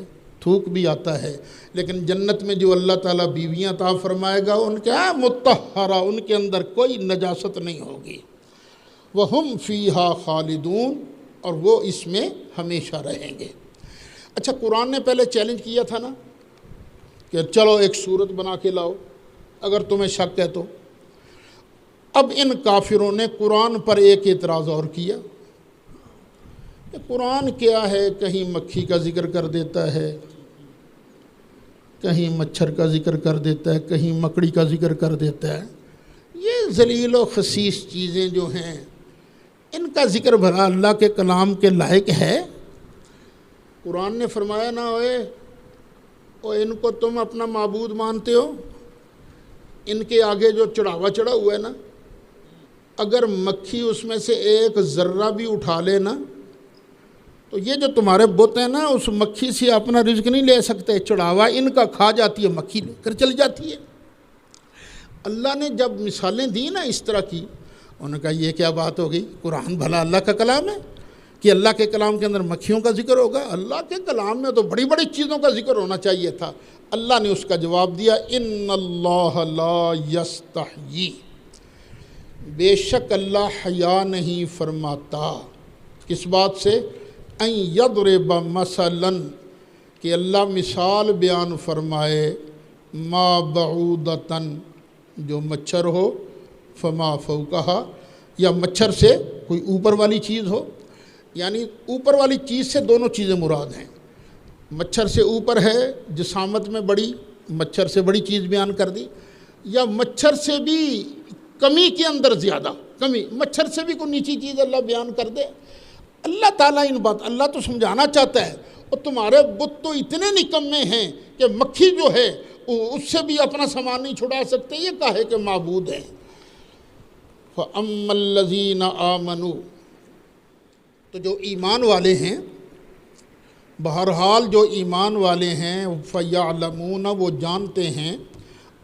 تھوک بھی آتا ہے، لیکن جنت میں جو اللہ تعالیٰ بیویاں عطا فرمائے گا ان کے مطہرہ، ان کے اندر کوئی نجاست نہیں ہوگی۔ وَهُمْ فِيهَا خَالِدُونَ، اور وہ اس میں ہمیشہ رہیں گے۔ اچھا، قرآن نے پہلے چیلنج کیا تھا نا کہ چلو ایک صورت بنا کے لاؤ اگر تمہیں شک ہے تو۔ اب ان کافروں نے قرآن پر ایک اعتراض اور کیا کہ قرآن کیا ہے، کہیں مکھی کا ذکر کر دیتا ہے، کہیں مچھر کا ذکر کر دیتا ہے، کہیں مکڑی کا ذکر کر دیتا ہے۔ یہ ذلیل و خسیس چیزیں جو ہیں، ان کا ذکر بھلا اللہ کے کلام کے لائق ہے؟ قرآن نے فرمایا نہ ہوئے ان کو تم اپنا معبود مانتے ہو، ان کے آگے جو چڑھاوا چڑھا ہوا ہے نا، اگر مکھی اس میں سے ایک ذرہ بھی اٹھا لے نا، تو یہ جو تمہارے بت ہیں نا، اس مکھی سے اپنا رزق نہیں لے سکتے، چڑھاوا ان کا کھا جاتی ہے، مکھی لے کر چل جاتی ہے۔ اللہ نے جب مثالیں دی نا اس طرح کی، انہوں نے کہا یہ کیا بات ہو گئی، قرآن بھلا اللہ کا کلام ہے کہ اللہ کے کلام کے اندر مکھیوں کا ذکر ہوگا؟ اللہ کے کلام میں تو بڑی بڑی چیزوں کا ذکر ہونا چاہیے تھا۔ اللہ نے اس کا جواب دیا، ان اللہ لا یستحیی، بے شک اللہ حیا نہیں فرماتا، کس بات سے؟ ان یضرب مثلا، کہ اللہ مثال بیان فرمائے، ما بعودتن، جو مچھر ہو، فما فوقہا، یا مچھر سے کوئی اوپر والی چیز ہو، یعنی اوپر والی چیز سے دونوں چیزیں مراد ہیں۔ مچھر سے اوپر ہے جسامت میں بڑی، مچھر سے بڑی چیز بیان کر دی، یا مچھر سے بھی کمی کے اندر زیادہ کمی، مچھر سے بھی کوئی نیچی چیز اللہ بیان کر دے۔ اللہ تعالیٰ اللہ تو سمجھانا چاہتا ہے، اور تمہارے بت تو اتنے نکمے ہیں کہ مکھی جو ہے اس سے بھی اپنا سامان نہیں چھڑا سکتے، یہ کہے کہ معبود ہیں۔ فَأَمَّا الَّذِينَ آمَنُوا، تو جو ایمان والے ہیں، بہرحال جو ایمان والے ہیں، فَيَعْلَمُونَ، وہ جانتے ہیں،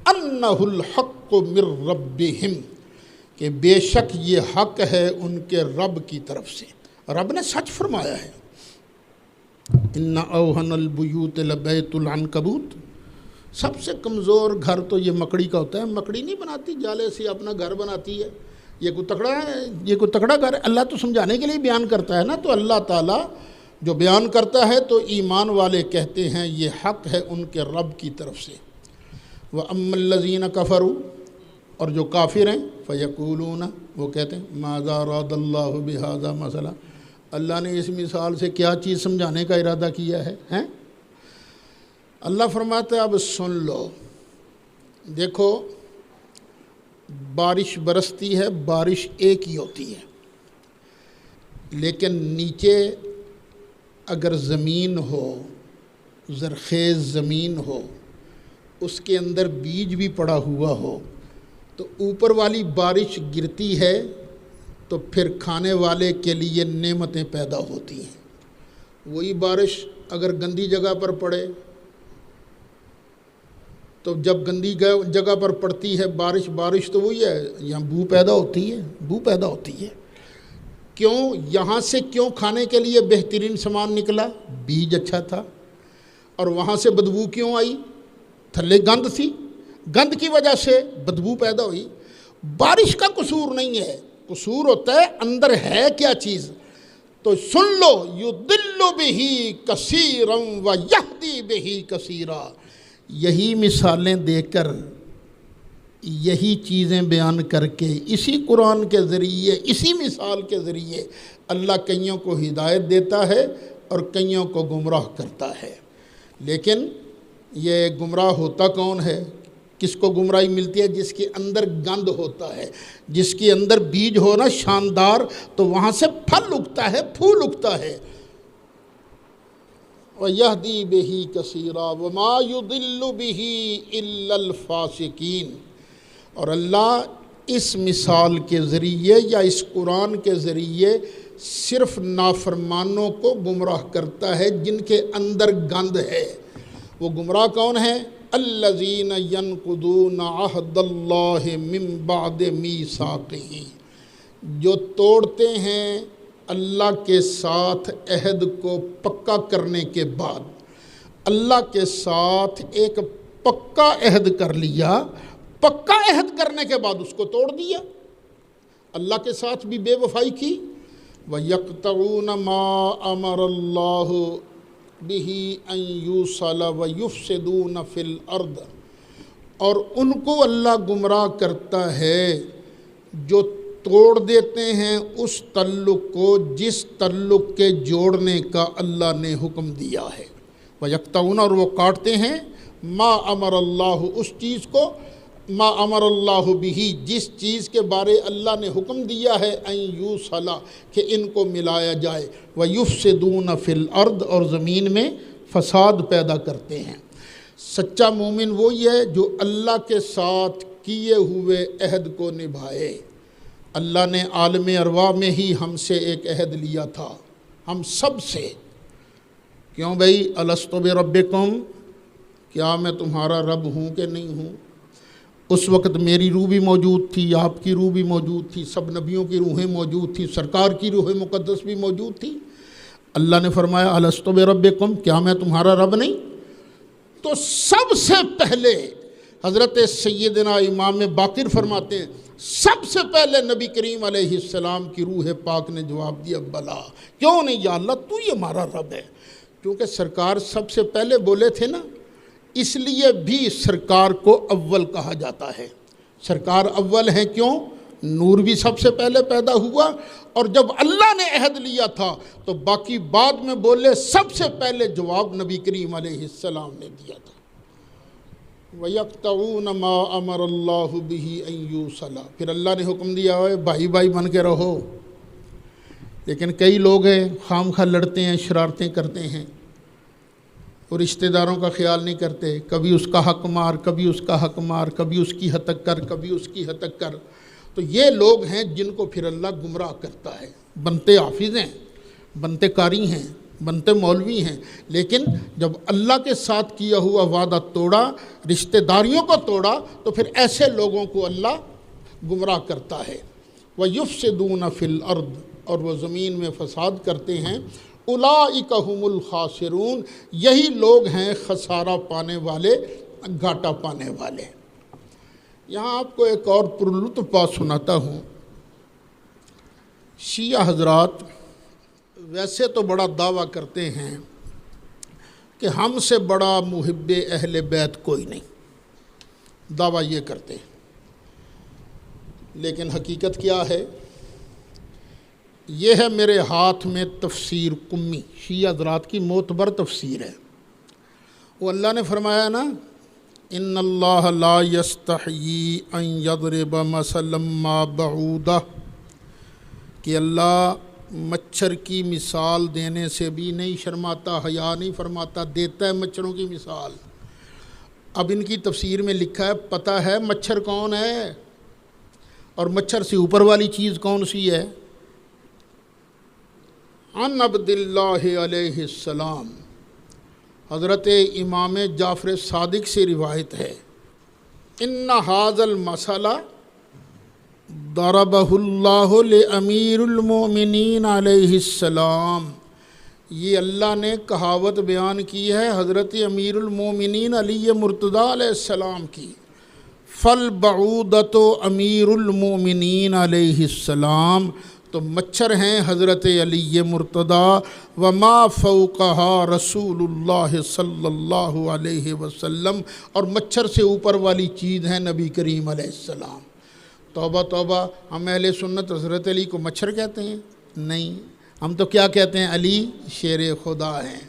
أَنَّهُ الْحَقُّ مِنْ رَبِّهِمْ، کہ بے شک یہ حق ہے ان کے رب کی طرف سے، رب نے سچ فرمایا ہے۔ إِنَّ أَوْهَنَ الْبُيُوتِ لَبَيْتُ الْعَنْكَبُوتِ، سب سے کمزور گھر تو یہ مکڑی کا ہوتا ہے۔ مکڑی نہیں بناتی جالے سے اپنا گھر بناتی ہے، یہ کوئی تکڑا ہے، یہ کوئی تکڑا گھر ہے؟ اللہ تو سمجھانے کے لیے بیان کرتا ہے نا، تو اللہ تعالیٰ جو بیان کرتا ہے تو ایمان والے کہتے ہیں یہ حق ہے ان کے رب کی طرف سے۔ وَأَمَّا الَّذِينَ كَفَرُوا، اور جو کافر ہیں فَيَقُولُونَ، وہ کہتے ہیں مَاذَا أَرَادَ اللَّهُ بِهَذَا مَثَلًا، اللہ نے اس مثال سے کیا چیز سمجھانے کا ارادہ کیا ہے ہیں؟ اللہ فرماتا ہے اب سن لو، دیکھو بارش برستی ہے، بارش ایک ہی ہوتی ہے، لیکن نیچے اگر زمین ہو، زرخیز زمین ہو، اس کے اندر بیج بھی پڑا ہوا ہو، تو اوپر والی بارش گرتی ہے تو پھر کھانے والے کے لیے نعمتیں پیدا ہوتی ہیں۔ وہی بارش اگر گندی جگہ پر پڑے تو جب گندی جگہ پر پڑتی ہے بارش تو وہی ہے، یہاں بو پیدا ہوتی ہے۔ کیوں؟ یہاں سے کیوں کھانے کے لیے بہترین سامان نکلا؟ بیج اچھا تھا۔ اور وہاں سے بدبو کیوں آئی؟ تھلے گند تھی، گند کی وجہ سے بدبو پیدا ہوئی۔ بارش کا قصور نہیں ہے، قصور ہوتا ہے اندر ہے کیا چیز۔ تو سن لو، یضل بہ کثیرا ویہدی بہ کثیرا، یہی مثالیں دے کر، یہی چیزیں بیان کر کے، اسی قرآن کے ذریعے، اسی مثال کے ذریعے اللہ کئیوں کو ہدایت دیتا ہے اور کئیوں کو گمراہ کرتا ہے۔ لیکن یہ گمراہ ہوتا کون ہے؟ کس کو گمراہی ملتی ہے؟ جس کے اندر گند ہوتا ہے، جس کے اندر بیج ہونا شاندار، تو وہاں سے پھل اگتا ہے، پھول اگتا ہے۔ وَيَهْدِي بِهِ كَثِيرًا وَمَا يُضِلُّ بِهِ إِلَّا الْفَاسِقِينَ، اور اللہ اس مثال کے ذریعے یا اس قرآن کے ذریعے صرف نافرمانوں کو گمراہ کرتا ہے جن کے اندر گند ہے۔ وہ گمراہ کون ہیں؟ الذین ینقضون عہد اللہ من بعد میثاقہ، جو توڑتے ہیں اللہ کے ساتھ عہد کو پکا کرنے کے بعد۔ اللہ کے ساتھ ایک پکا عہد کر لیا، پکا عہد کرنے کے بعد اس کو توڑ دیا، اللہ کے ساتھ بھی بے وفائی کی۔ وَيَقْطَعُونَ مَا أَمَرَ اللَّهُ بِهِ أَن يُوصَلَ وَيُفْسِدُونَ فِي الْأَرْضِ، اور ان کو اللہ گمراہ کرتا ہے جو توڑ دیتے ہیں اس تعلق کو جس تعلق کے جوڑنے کا اللہ نے حکم دیا ہے۔ وَيَقْطَعُونَ، اور وہ کاٹتے ہیں، ما امر اللہ، اس چیز کو، ما امر اللہ بہ، جس چیز کے بارے اللہ نے حکم دیا ہے، ان یوصل، کہ ان کو ملایا جائے، وَيُفْسِدُونَ فِي الْأَرْضِ، اور زمین میں فساد پیدا کرتے ہیں۔ سچا مومن وہی ہے جو اللہ کے ساتھ کیے ہوئے عہد کو نبھائے۔ اللہ نے عالم ارواح میں ہی ہم سے ایک عہد لیا تھا، ہم سب سے۔ کیوں بھئی؟ الستو بربکم، کیا میں تمہارا رب ہوں کہ نہیں ہوں؟ اس وقت میری روح بھی موجود تھی، آپ کی روح بھی موجود تھی، سب نبیوں کی روحیں موجود تھی، سرکار کی روح مقدس بھی موجود تھی۔ اللہ نے فرمایا الستو بربکم، کیا میں تمہارا رب نہیں؟ تو سب سے پہلے حضرت سیدنا امام باقر فرماتے ہیں، سب سے پہلے نبی کریم علیہ السلام کی روح پاک نے جواب دیا بلا، کیوں نہیں یا اللہ، تو ہی ہمارا رب ہے۔ کیونکہ سرکار سب سے پہلے بولے تھے نا، اس لیے بھی سرکار کو اول کہا جاتا ہے۔ سرکار اول ہیں، کیوں؟ نور بھی سب سے پہلے پیدا ہوا، اور جب اللہ نے عہد لیا تھا تو باقی بعد میں بولے، سب سے پہلے جواب نبی کریم علیہ السلام نے دیا تھا۔ وَيَقْطَعُونَ مَا أَمَرَ اللَّهُ بِهِ أَن يُوصَلَ، پھر اللہ نے حکم دیا ہے بھائی بھائی بن کے رہو۔ لیکن کئی لوگ ہیں خام خواہ لڑتے ہیں، شرارتیں کرتے ہیں، اور رشتہ داروں کا خیال نہیں کرتے، کبھی اس کا حق مار، کبھی اس کا حق مار، کبھی اس کی ہتک کر، کبھی اس کی ہتک کر۔ تو یہ لوگ ہیں جن کو پھر اللہ گمراہ کرتا ہے۔ بنتے حافظ ہیں، بنتے قاری ہیں، بنتے مولوی ہیں، لیکن جب اللہ کے ساتھ کیا ہوا وعدہ توڑا، رشتہ داریوں کو توڑا، تو پھر ایسے لوگوں کو اللہ گمراہ کرتا ہے۔ وَيُفْسِدُونَ فِي الْأَرْضِ، اور وہ زمین میں فساد کرتے ہیں۔ اولئک ھم الخاسرون، یہی لوگ ہیں خسارہ پانے والے، گھاٹا پانے والے۔ یہاں آپ کو ایک اور پرلطف بات سناتا ہوں۔ شیعہ حضرات ویسے تو بڑا دعویٰ کرتے ہیں کہ ہم سے بڑا محب اہل بیت کوئی نہیں، دعویٰ یہ کرتے ہیں، لیکن حقیقت کیا ہے؟ یہ ہے میرے ہاتھ میں تفسیر قمی، شیعہ حضرات کی معتبر تفسیر ہے۔ وہ اللہ نے فرمایا نا، ان اللہ لا یستحیی ان یضرب مثلا ما بعودہ، کہ اللہ مچھر کی مثال دینے سے بھی نہیں شرماتا، حیا نہیں فرماتا، دیتا ہے مچھروں کی مثال۔ اب ان کی تفسیر میں لکھا ہے، پتہ ہے مچھر کون ہے اور مچھر سے اوپر والی چیز کون سی ہے؟ عن عبداللہ علیہ السلام، حضرت امام جعفر صادق سے روایت ہے، ان ھذا المثل ضربہ اللہ لامیر المؤمنین علیہ السلام، یہ اللہ نے کہاوت بیان کی ہے حضرت امیر المؤمنین علی مرتضیٰ علیہ السلام کی، فالبعودۃ امیر المؤمنین علیہ السلام، تو مچھر ہیں حضرت علی مرتضیٰ، وما فوقہا رسول اللہ صلی اللہ علیہ وسلم، اور مچھر سے اوپر والی چیز ہے نبی کریم علیہ السلام۔ توبہ توبہ، ہم اہل سنت حضرت علی کو مچھر کہتے ہیں؟ نہیں، ہم تو کیا کہتے ہیں؟ علی شیر خدا ہیں،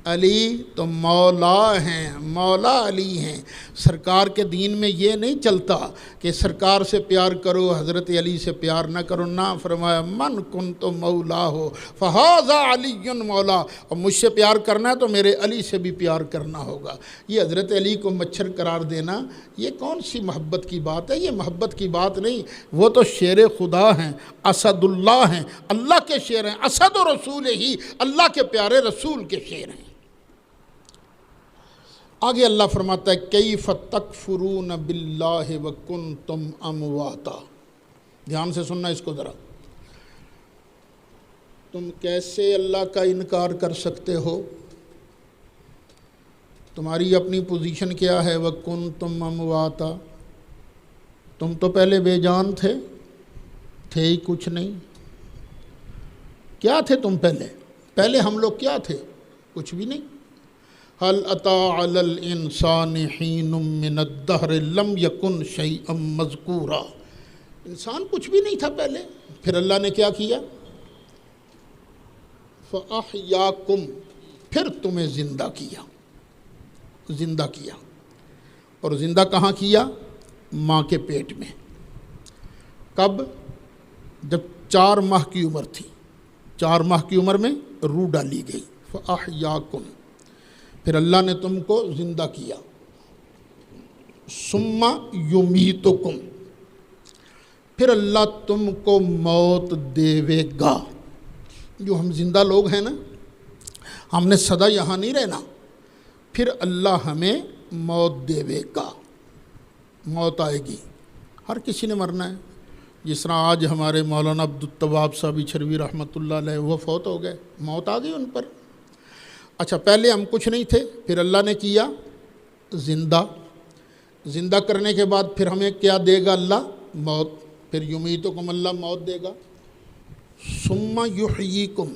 علی تو مولا ہیں، مولا علی ہیں۔ سرکار کے دین میں یہ نہیں چلتا کہ سرکار سے پیار کرو حضرت علی سے پیار نہ کرو، نہ، فرمایا من کنت مولا ہو فہذا علی مولا، اور مجھ سے پیار کرنا ہے تو میرے علی سے بھی پیار کرنا ہوگا۔ یہ حضرت علی کو مچھر قرار دینا یہ کون سی محبت کی بات ہے؟ یہ محبت کی بات نہیں، وہ تو شیر خدا ہیں، اسد اللہ ہیں، اللہ کے شیر ہیں، اسد و رسول ہی، اللہ کے پیارے رسول کے شیر ہیں۔ آگے اللہ فرماتا ہے کیف تکفرون باللہ وکنتم امواتا، دھیان سے سننا اس کو ذرا، تم کیسے اللہ کا انکار کر سکتے ہو؟ تمہاری اپنی پوزیشن کیا ہے؟ وکنتم امواتا، تم تو پہلے بے جان تھے ہی کچھ نہیں۔ کیا تھے تم پہلے ہم لوگ کیا تھے؟ کچھ بھی نہیں۔ هل اتی علی الانسان حین من الدہر لم یکن شیئا مذکورا، انسان کچھ بھی نہیں تھا پہلے، پھر اللہ نے کیا کیا؟ فاحیاکم، پھر تمہیں زندہ کیا، اور زندہ کہاں کیا؟ ماں کے پیٹ میں۔ کب؟ جب 4 ماہ کی عمر تھی، 4 ماہ کی عمر میں روح ڈالی گئی۔ فاحیاکم، پھر اللہ نے تم کو زندہ کیا۔ ثم یمیتکم، پھر اللہ تم کو موت دیوے گا۔ جو ہم زندہ لوگ ہیں نا، ہم نے سدا یہاں نہیں رہنا، پھر اللہ ہمیں موت دیوے گا، موت آئے گی۔ ہر کسی نے مرنا ہے، جس طرح آج ہمارے مولانا عبدالتواب صاحب چھروی رحمۃ اللہ علیہ وہ فوت ہو گئے، موت آ گئی ان پر۔ اچھا، پہلے ہم کچھ نہیں تھے، پھر اللہ نے کیا زندہ کرنے کے بعد پھر ہمیں کیا دے گا اللہ؟ موت، پھر یمیتکم، اللہ موت دے گا۔ ثم یحییکم،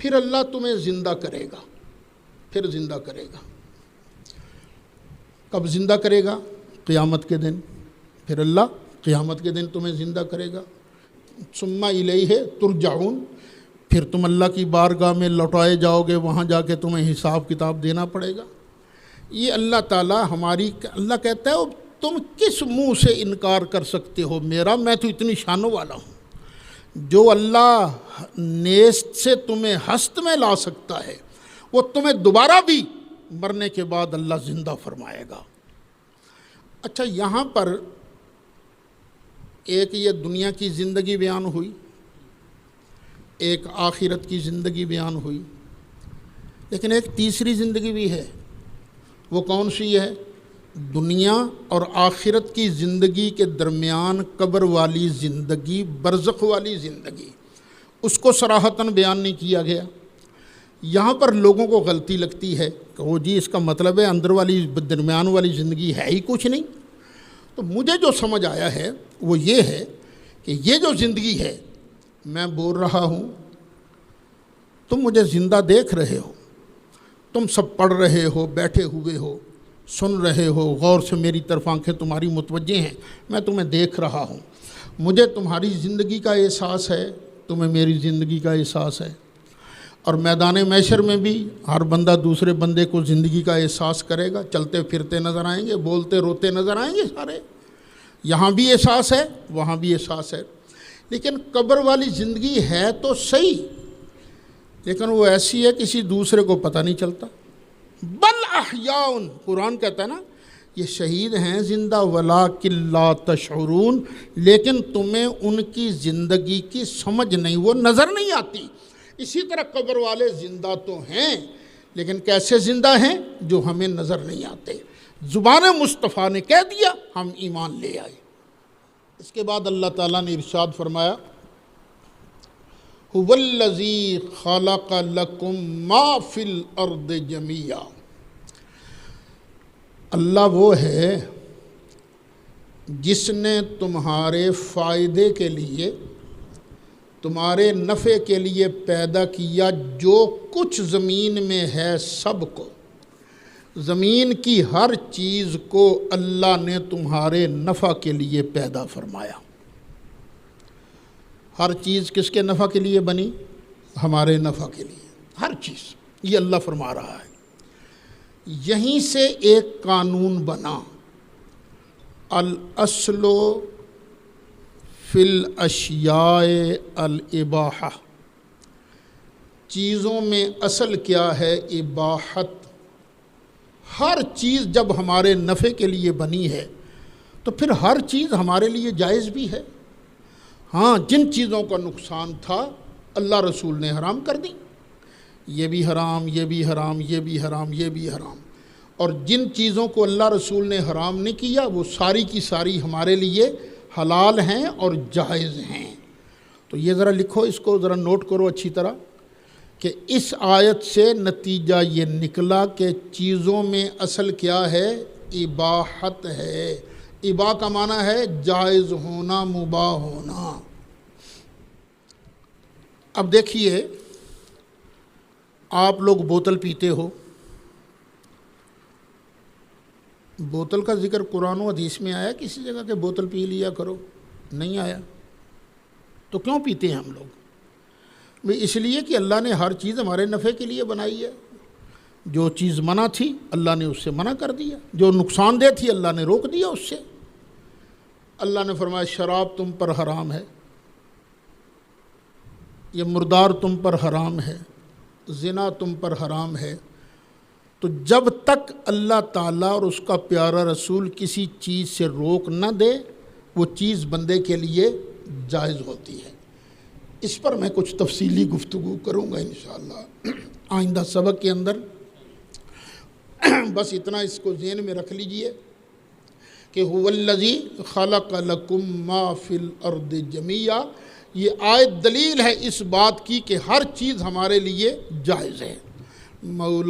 پھر اللہ تمہیں زندہ کرے گا، پھر زندہ کرے گا۔ کب زندہ کرے گا؟ قیامت کے دن، پھر اللہ قیامت کے دن تمہیں زندہ کرے گا۔ ثم الیہ ترجعون، پھر تم اللہ کی بارگاہ میں لوٹائے جاؤ گے، وہاں جا کے تمہیں حساب کتاب دینا پڑے گا۔ یہ اللہ تعالیٰ اللہ کہتا ہے تم کس منہ سے انکار کر سکتے ہو میرا؟ میں تو اتنی شانوں والا ہوں۔ جو اللہ نیست سے تمہیں ہست میں لا سکتا ہے، وہ تمہیں دوبارہ بھی مرنے کے بعد اللہ زندہ فرمائے گا۔ اچھا، یہاں پر ایک یہ دنیا کی زندگی بیان ہوئی، ایک آخرت کی زندگی بیان ہوئی، لیکن ایک تیسری زندگی بھی ہے۔ وہ کون سی ہے؟ دنیا اور آخرت کی زندگی کے درمیان قبر والی زندگی، برزخ والی زندگی، اس کو صراحتاً بیان نہیں کیا گیا۔ یہاں پر لوگوں کو غلطی لگتی ہے کہ وہ جی اس کا مطلب ہے اندر والی درمیان والی زندگی ہے ہی کچھ نہیں۔ تو مجھے جو سمجھ آیا ہے وہ یہ ہے کہ یہ جو زندگی ہے، میں بول رہا ہوں، تم مجھے زندہ دیکھ رہے ہو، تم سب پڑھ رہے ہو، بیٹھے ہوئے ہو، سن رہے ہو، غور سے میری طرف آنکھیں تمہاری متوجہ ہیں، میں تمہیں دیکھ رہا ہوں، مجھے تمہاری زندگی کا احساس ہے، تمہیں میری زندگی کا احساس ہے۔ اور میدان محشر میں بھی ہر بندہ دوسرے بندے کو زندگی کا احساس کرے گا، چلتے پھرتے نظر آئیں گے، بولتے روتے نظر آئیں گے سارے، یہاں بھی احساس ہے وہاں بھی احساس ہے۔ لیکن قبر والی زندگی ہے تو صحیح، لیکن وہ ایسی ہے کسی دوسرے کو پتہ نہیں چلتا۔ بل احیاء، قرآن کہتا ہے نا یہ شہید ہیں زندہ، ولکن لا تشعرون، لیکن تمہیں ان کی زندگی کی سمجھ نہیں، وہ نظر نہیں آتی۔ اسی طرح قبر والے زندہ تو ہیں، لیکن کیسے زندہ ہیں جو ہمیں نظر نہیں آتے۔ زبان مصطفیٰ نے کہہ دیا، ہم ایمان لے آئے۔ اس کے بعد اللہ تعالیٰ نے ارشاد فرمایا هو الذی خلق لکم ما فی الارض جمیعا، اللہ وہ ہے جس نے تمہارے فائدے کے لیے، تمہارے نفع کے لیے پیدا کیا جو کچھ زمین میں ہے سب کو، زمین کی ہر چیز کو اللہ نے تمہارے نفع کے لیے پیدا فرمایا۔ ہر چیز کس کے نفع کے لیے بنی؟ ہمارے نفع کے لیے، ہر چیز، یہ اللہ فرما رہا ہے۔ یہیں سے ایک قانون بنا، الاصل فی الاشیاء الاباحہ، چیزوں میں اصل کیا ہے؟ اباحت۔ ہر چیز جب ہمارے نفع کے لیے بنی ہے تو پھر ہر چیز ہمارے لیے جائز بھی ہے۔ ہاں، جن چیزوں کا نقصان تھا اللہ رسول نے حرام کر دی، یہ بھی حرام، یہ بھی حرام، یہ بھی حرام، یہ بھی حرام۔ اور جن چیزوں کو اللہ رسول نے حرام نہیں کیا وہ ساری کی ساری ہمارے لیے حلال ہیں اور جائز ہیں۔ تو یہ ذرا لکھو، اس کو ذرا نوٹ کرو اچھی طرح کہ اس آیت سے نتیجہ یہ نکلا کہ چیزوں میں اصل کیا ہے؟ اباحت ہے۔ اباح کا معنی ہے جائز ہونا، مباح ہونا۔ اب دیکھیے، آپ لوگ بوتل پیتے ہو، بوتل کا ذکر قرآن و حدیث میں آیا کسی جگہ کہ بوتل پی لیا کرو؟ نہیں آیا۔ تو کیوں پیتے ہیں ہم لوگ؟ اس لیے کہ اللہ نے ہر چیز ہمارے نفع کے لیے بنائی ہے۔ جو چیز منع تھی اللہ نے اس سے منع کر دیا، جو نقصان دہ تھی اللہ نے روک دیا اس سے۔ اللہ نے فرمایا شراب تم پر حرام ہے، یہ مردار تم پر حرام ہے، زنا تم پر حرام ہے۔ تو جب تک اللہ تعالیٰ اور اس کا پیارا رسول کسی چیز سے روک نہ دے وہ چیز بندے کے لیے جائز ہوتی ہے۔ اس پر میں کچھ تفصیلی گفتگو کروں گا انشاءاللہ آئندہ سبق کے اندر۔ بس اتنا اس کو ذہن میں رکھ لیجئے کہ هو الذی خلق لکم ما فی الارض جمیعا، یہ آیت دلیل ہے اس بات کی کہ ہر چیز ہمارے لیے جائز ہے۔ مولا